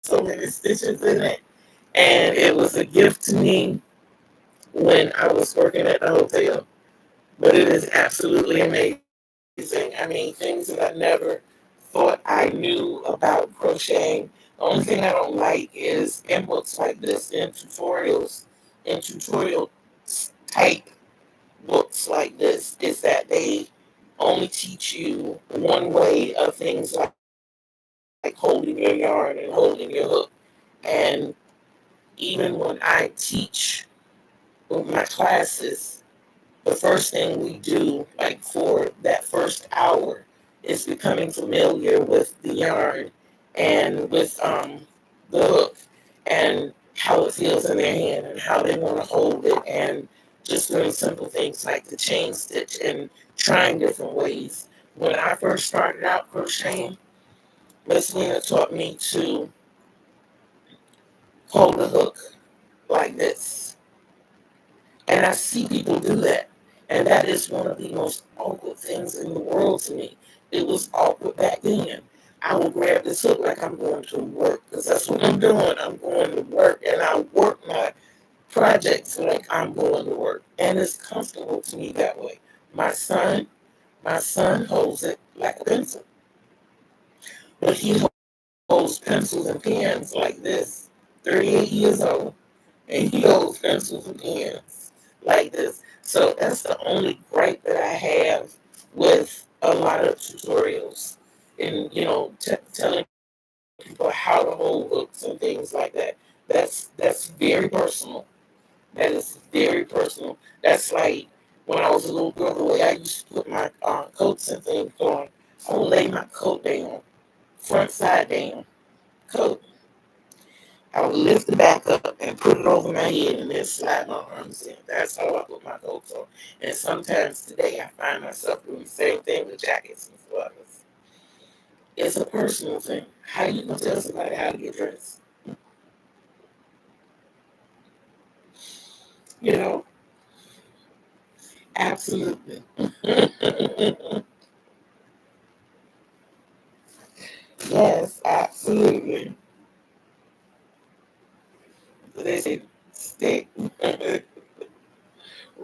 so many stitches in it. And it was a gift to me when I was working at the hotel. But it is absolutely amazing. I mean, things that I never thought I knew about crocheting. The only thing I don't like is in books like this, in tutorials, in tutorial type books like this, is that they only teach you one way of things like holding your yarn and holding your hook. And even when I teach my classes, the first thing we do, like for that first hour, is becoming familiar with the yarn and with the hook and how it feels in their hand and how they want to hold it, and just doing simple things like the chain stitch and trying different ways. When I first started out crocheting, Miss Lena taught me to hold the hook like this. And I see people do that. And that is one of the most awkward things in the world to me. It was awkward back then. I will grab this hook like I'm going to work, because that's what I'm doing. I'm going to work, and I work my projects like I'm going to work. And it's comfortable to me that way. My son, my son holds it like a pencil. But he holds pencils and pens like this, 38 years old. And he holds pencils and pens like this. So that's the only gripe that I have with a lot of tutorials and, telling people how to hold hooks and things like that. That's very personal. That is very personal. That's like when I was a little girl, the way I used to put my coats and things on. I would lay my coat down, front side down, coat. I would lift the back up and put it over my head and then slide my arms in. That's how I put my coats on. And sometimes today I find myself doing the same thing with jackets and sweaters. It's a personal thing. How you gonna tell somebody how to get dressed? You know, absolutely. Yes, absolutely. They say stick, ram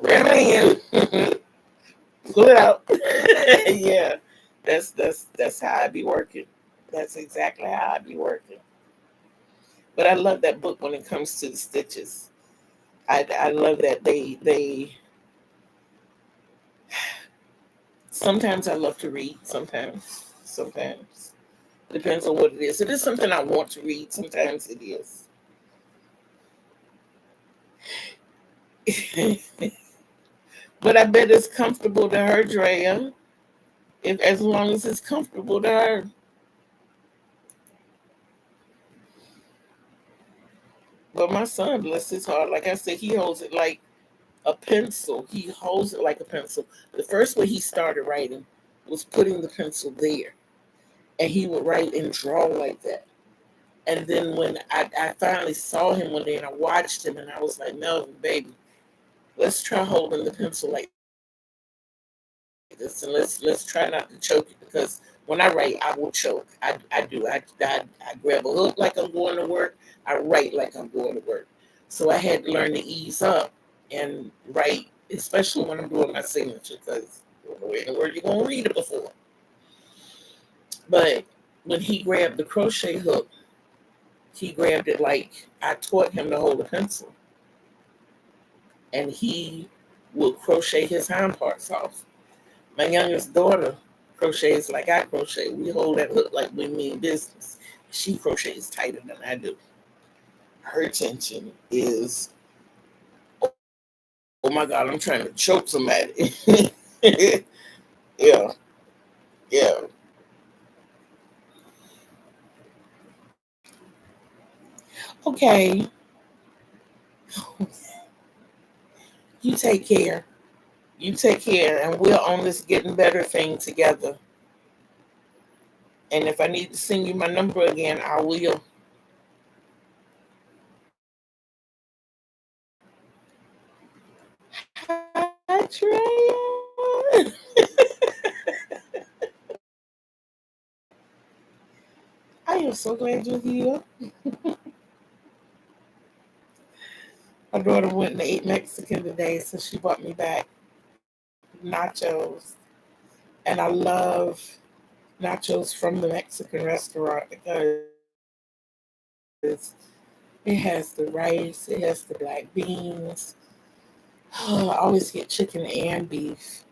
it in, pull it out. Yeah, that's how I be working. That's exactly how I be working. But I love that book when it comes to the stitches. I love that they sometimes I love to read. Sometimes depends on what it is. If it's something I want to read, sometimes it is. But I bet it's comfortable to her, Drea. If as long as it's comfortable to her. But my son, bless his heart, like I said, he holds it like a pencil. He holds it like a pencil. The first way he started writing was putting the pencil there, and he would write and draw like that. And then when I finally saw him one day and I watched him, and I was like, Melvin, baby, let's try holding the pencil like this, and let's try not to choke it, because when I write, I will choke. I do. I grab a hook like I'm going to work. I write like I'm going to work. So I had to learn to ease up and write, especially when I'm doing my signature, because where in the world you gonna read it before? But when he grabbed the crochet hook, he grabbed it like I taught him to hold a pencil, and he would crochet his hind parts off. My youngest daughter crochets like I crochet. We hold that hook like we mean business. She crochets tighter than I do. Her tension is, oh my God, I'm trying to choke somebody. Yeah, yeah. Okay, you take care. You take care, and we're on this getting better thing together. And if I need to send you my number again, I will. Hi, Treya. I am so glad you're here. My daughter went and ate Mexican today, so she brought me back nachos. And I love nachos from the Mexican restaurant because it has the rice, it has the black beans. Oh, I always get chicken and beef.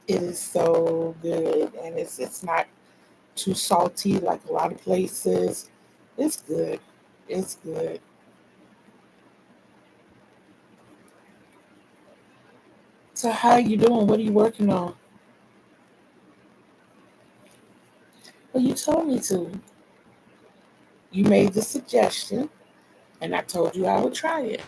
It is so good, and it's not too salty like a lot of places. It's good. It's good. So how you doing? What are you working on? Well, you told me to. You made the suggestion, and I told you I would try it.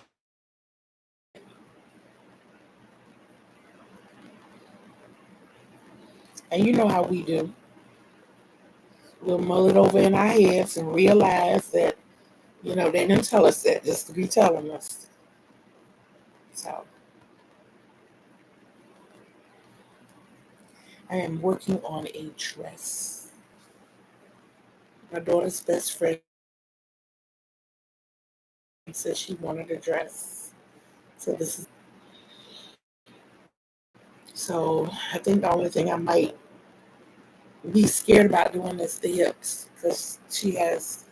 And you know how we do. We'll mull it over in our heads and realize that, they didn't tell us that just to be telling us. So I am working on a dress. My daughter's best friend said she wanted a dress. So this is so I think the only thing I might be scared about doing is the hips, because she has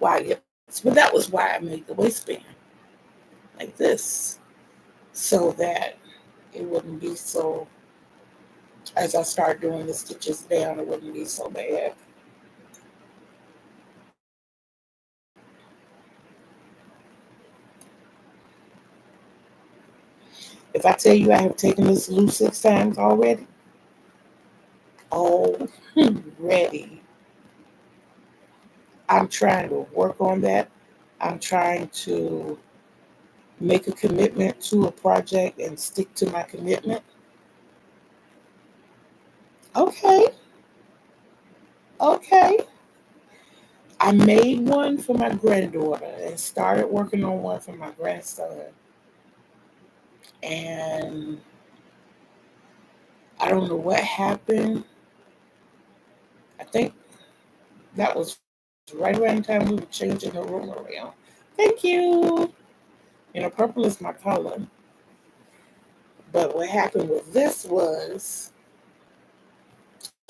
wide hips. But that was why I made the waistband like this, so that it wouldn't be so, as I start doing the stitches down, it wouldn't be so bad. If I tell you I have taken this loose 6 times already, already. I'm trying to work on that. I'm trying to make a commitment to a project and stick to my commitment. Okay, okay. I made one for my granddaughter and started working on one for my grandson. And I don't know what happened. I think that was right around the time we were changing the room around. Thank you. Purple is my color. But what happened with this was,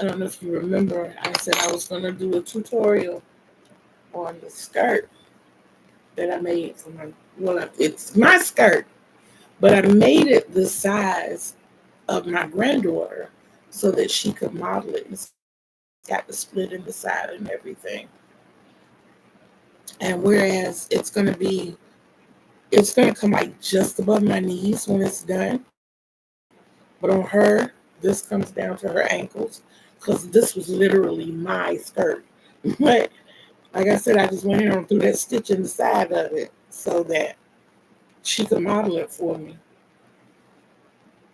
I don't know if you remember, I said I was going to do a tutorial on the skirt that I made for it's my skirt, but I made it the size of my granddaughter so that she could model it. It's got the split in the side and everything. And whereas it's going to come like just above my knees when it's done. But on her, this comes down to her ankles because this was literally my skirt. But like I said, I just went in and threw that stitch in the side of it so that she could model it for me.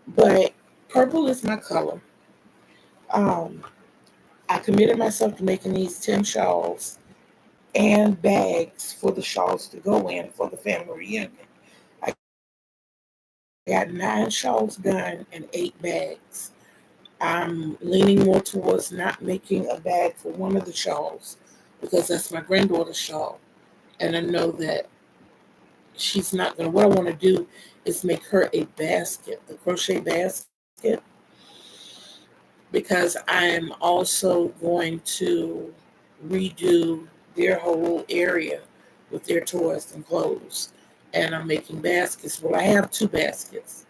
But purple is my color. I committed myself to making these 10 shawls and bags for the shawls to go in for the family reunion. I got 9 shawls done and 8 bags. I'm leaning more towards not making a bag for one of the shawls because that's my granddaughter's shawl. And I know that she's not going to, what I want to do is make her a basket, the crochet basket, because I'm also going to redo their whole area with their toys and clothes. And I'm making baskets. Well, I have 2 baskets.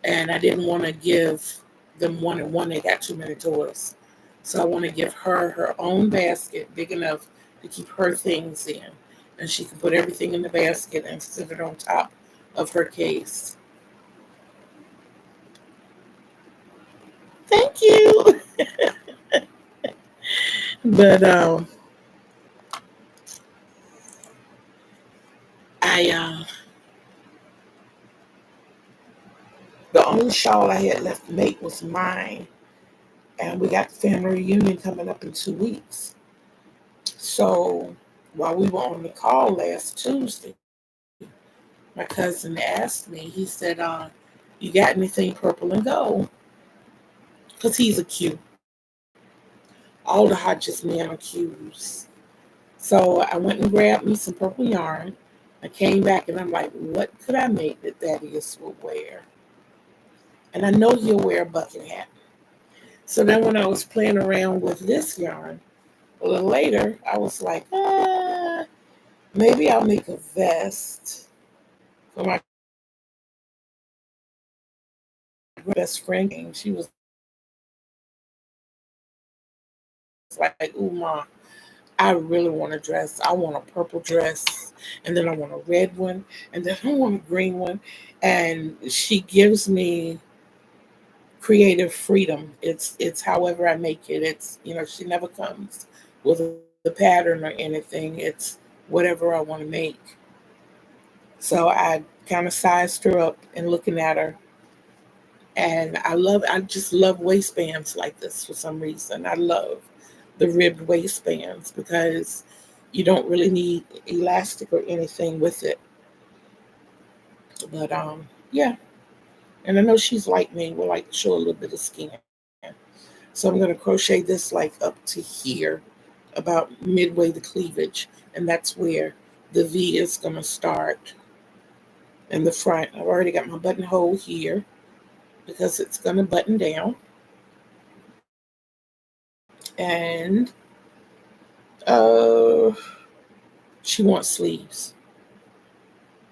And I didn't want to give them one and one. They got too many toys. So I want to give her her own basket big enough to keep her things in. And she can put everything in the basket and sit it on top of her case. Thank you. But I the only shawl I had left to make was mine. And we got the family reunion coming up in 2 weeks. So while we were on the call last Tuesday, my cousin asked me, he said, you got anything purple and gold? Because he's a Q. All the Hodges men are Qs. So I went and grabbed me some purple yarn. I came back and I'm like, what could I make that Thaddeus would wear? And I know he'll wear a bucket hat. So then when I was playing around with this yarn, a little later, I was like, maybe I'll make a vest for my best friend. She was like, ooh, Ma, I really want a dress. I want a purple dress, and then I want a red one, and then I want a green one. And she gives me creative freedom. It's however I make it. It's she never comes with a pattern or anything. It's whatever I want to make. So I kind of sized her up and looking at her. And I just love waistbands like this for some reason. I love the ribbed waistbands because you don't really need elastic or anything with it. But yeah. And I know she's like me, will like to show a little bit of skin. So I'm gonna crochet this like up to here, about midway the cleavage, and that's where the V is gonna start in the front. I've already got my buttonhole here because it's gonna button down. And uh she wants sleeves.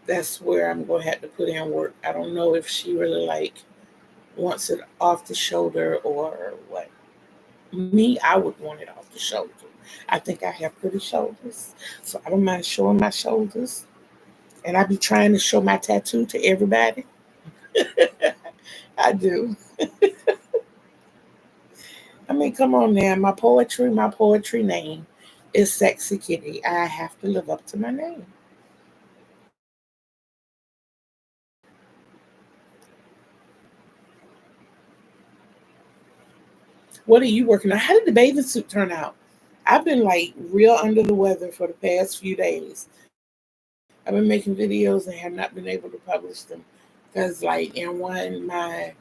That's where I'm going to have to put in work. I don't know if she really wants it off the shoulder or what. Me, I would want it off the shoulder. I think I have pretty shoulders, so I don't mind showing my shoulders. And I be trying to show my tattoo to everybody. I do. I mean, come on now. My poetry name is Sexy Kitty. I have to live up to my name. What are you working on? How did the bathing suit turn out? I've been like real under the weather for the past few days. I've been making videos and have not been able to publish them because, like, in one, my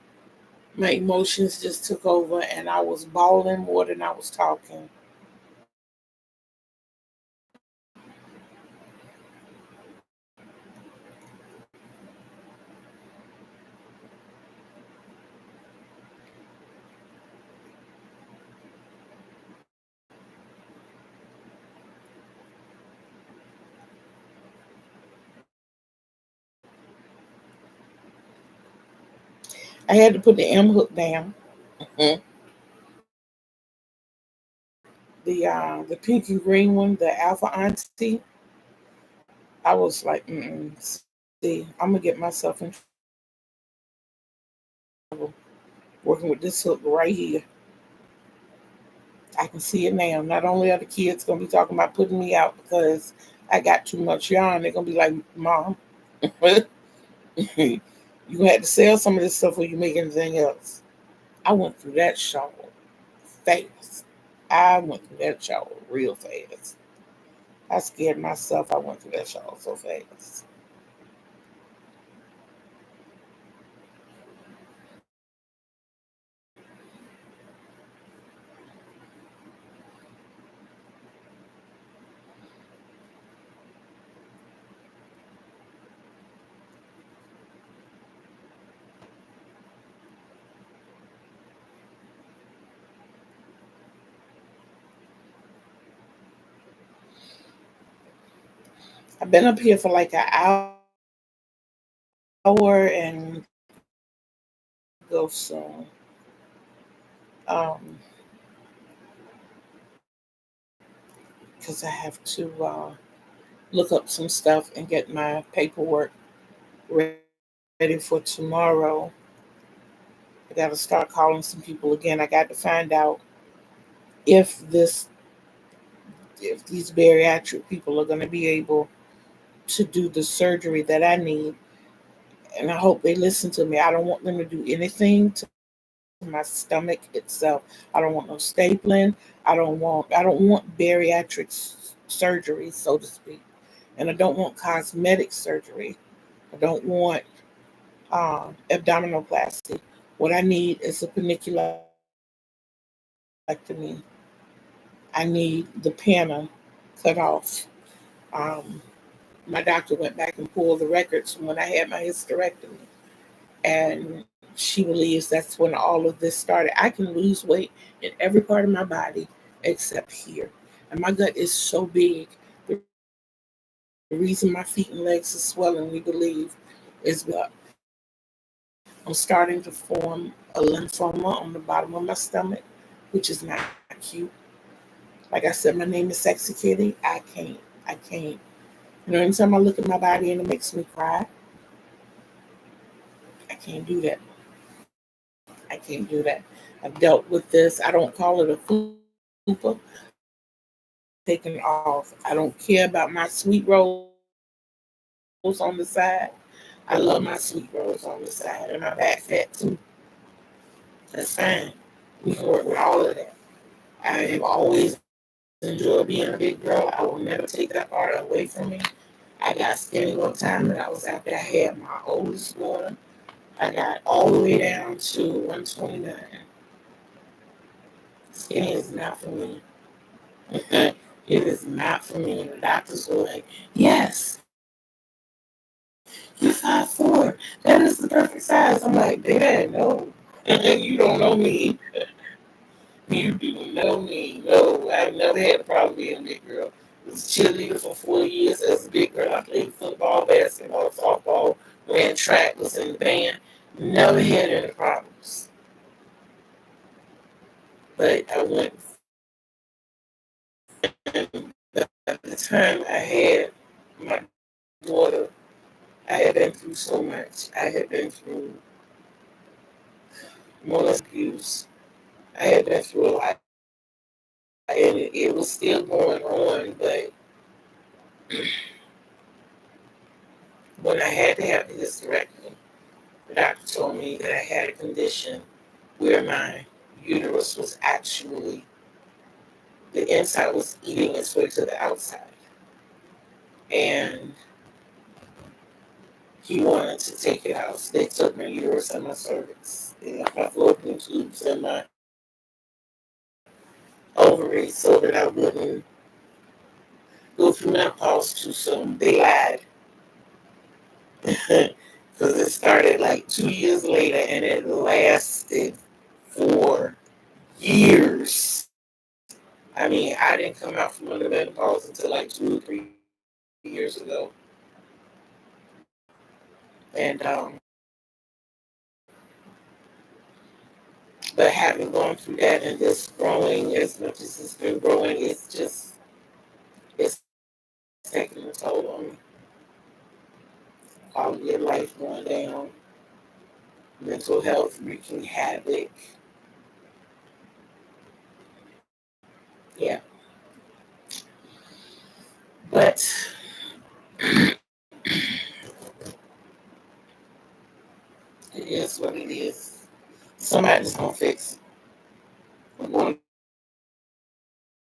emotions just took over and I was bawling more than I was talking. I had to put the M hook down. Mhm. The pink and green one, the Alpha Auntie. I was like, see, I'm gonna get myself in trouble working with this hook right here. I can see it now. Not only are the kids gonna be talking about putting me out because I got too much yarn, they're gonna be like, Mom, you had to sell some of this stuff before you make anything else. I went through that shawl fast. I went through that shawl real fast. I scared myself. I went through that shawl so fast. I've been up here for like an hour and go soon. Um, because I have to look up some stuff and get my paperwork ready for tomorrow. I got to start calling some people again. I got to find out if this if these bariatric people are going to be able to do the surgery that I need, and I hope they listen to me. I don't want them to do anything to my stomach itself. I don't want no stapling. I don't want bariatric surgery, so to speak, and I don't want cosmetic surgery. I don't want abdominoplasty. What I need is a paniculectomy. I need the panna cut off. Um, my doctor went back and pulled the records from when I had my hysterectomy, and she believes that's when all of this started. I can lose weight in every part of my body except here, and my gut is so big. The reason my feet and legs are swelling, we believe, is that I'm starting to form a lymphoma on the bottom of my stomach, which is not cute. Like I said, my name is Sexy Kitty. I can't. You know, anytime I look at my body and it makes me cry, I can't do that. I can't do that. I've dealt with this. I don't call it a fupa. Taken off. I don't care about my sweet rolls on the side. I love my sweet rolls on the side and my back fat too. That's fine. We can work with all of that. I have always enjoyed being a big girl. I will never take that part away from me. I got skinny one time when I was after I had my oldest daughter. I got all the way down to 129. Skinny is not for me. It is not for me. The doctors were like, yes, you're 5'4". That is the perfect size. I'm like, Dad, no. You don't know me. You do know me. No, I've never had a problem being a big girl. I was a cheerleader for 4 years as a big girl. I played football, basketball, softball, ran track, was in the band. Never had any problems. But I went, at the time I had my daughter, I had been through so much. I had been through molest abuse. I had been through a lot, and it was still going on. But when I had to have the hysterectomy, the doctor told me that I had a condition where my uterus was actually, the inside was eating its way to the outside. And he wanted to take it out. So they took my uterus and my cervix. They left my fallopian tubes and my ovaries so that I wouldn't go through menopause too soon. They lied. Because it started like 2 years later and it lasted for years. I mean, I didn't come out from under menopause until like 2 or 3 years ago. And but having gone through that and this growing as much as it's been growing, it's taking a toll on me. Quality of life going down, mental health wreaking havoc. Yeah. But it is what it is. Somebody's gonna fix it. I'm going to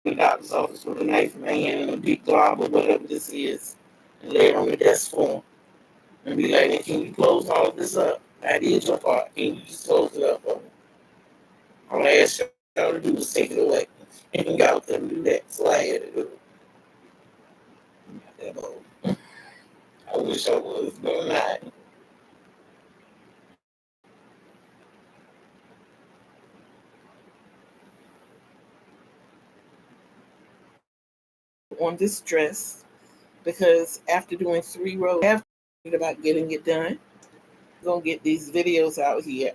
the doctor's office with a knife in my hand and a big glob or whatever this is, and lay it on the desk for him and be like, hey, can you close all of this up? I did your part. Can you just close it up for me? All I asked y'all to do was take it away. And y'all couldn't do that, so I had to do it. Not that old. I wish I was, but I'm not. On this dress, because after doing 3 rows, after about getting it done, I'm gonna get these videos out here.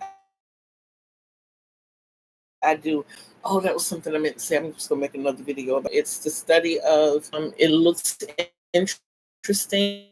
I do. Oh, that was something I meant to say. I'm just gonna make another video about. It's the study of. It looks interesting.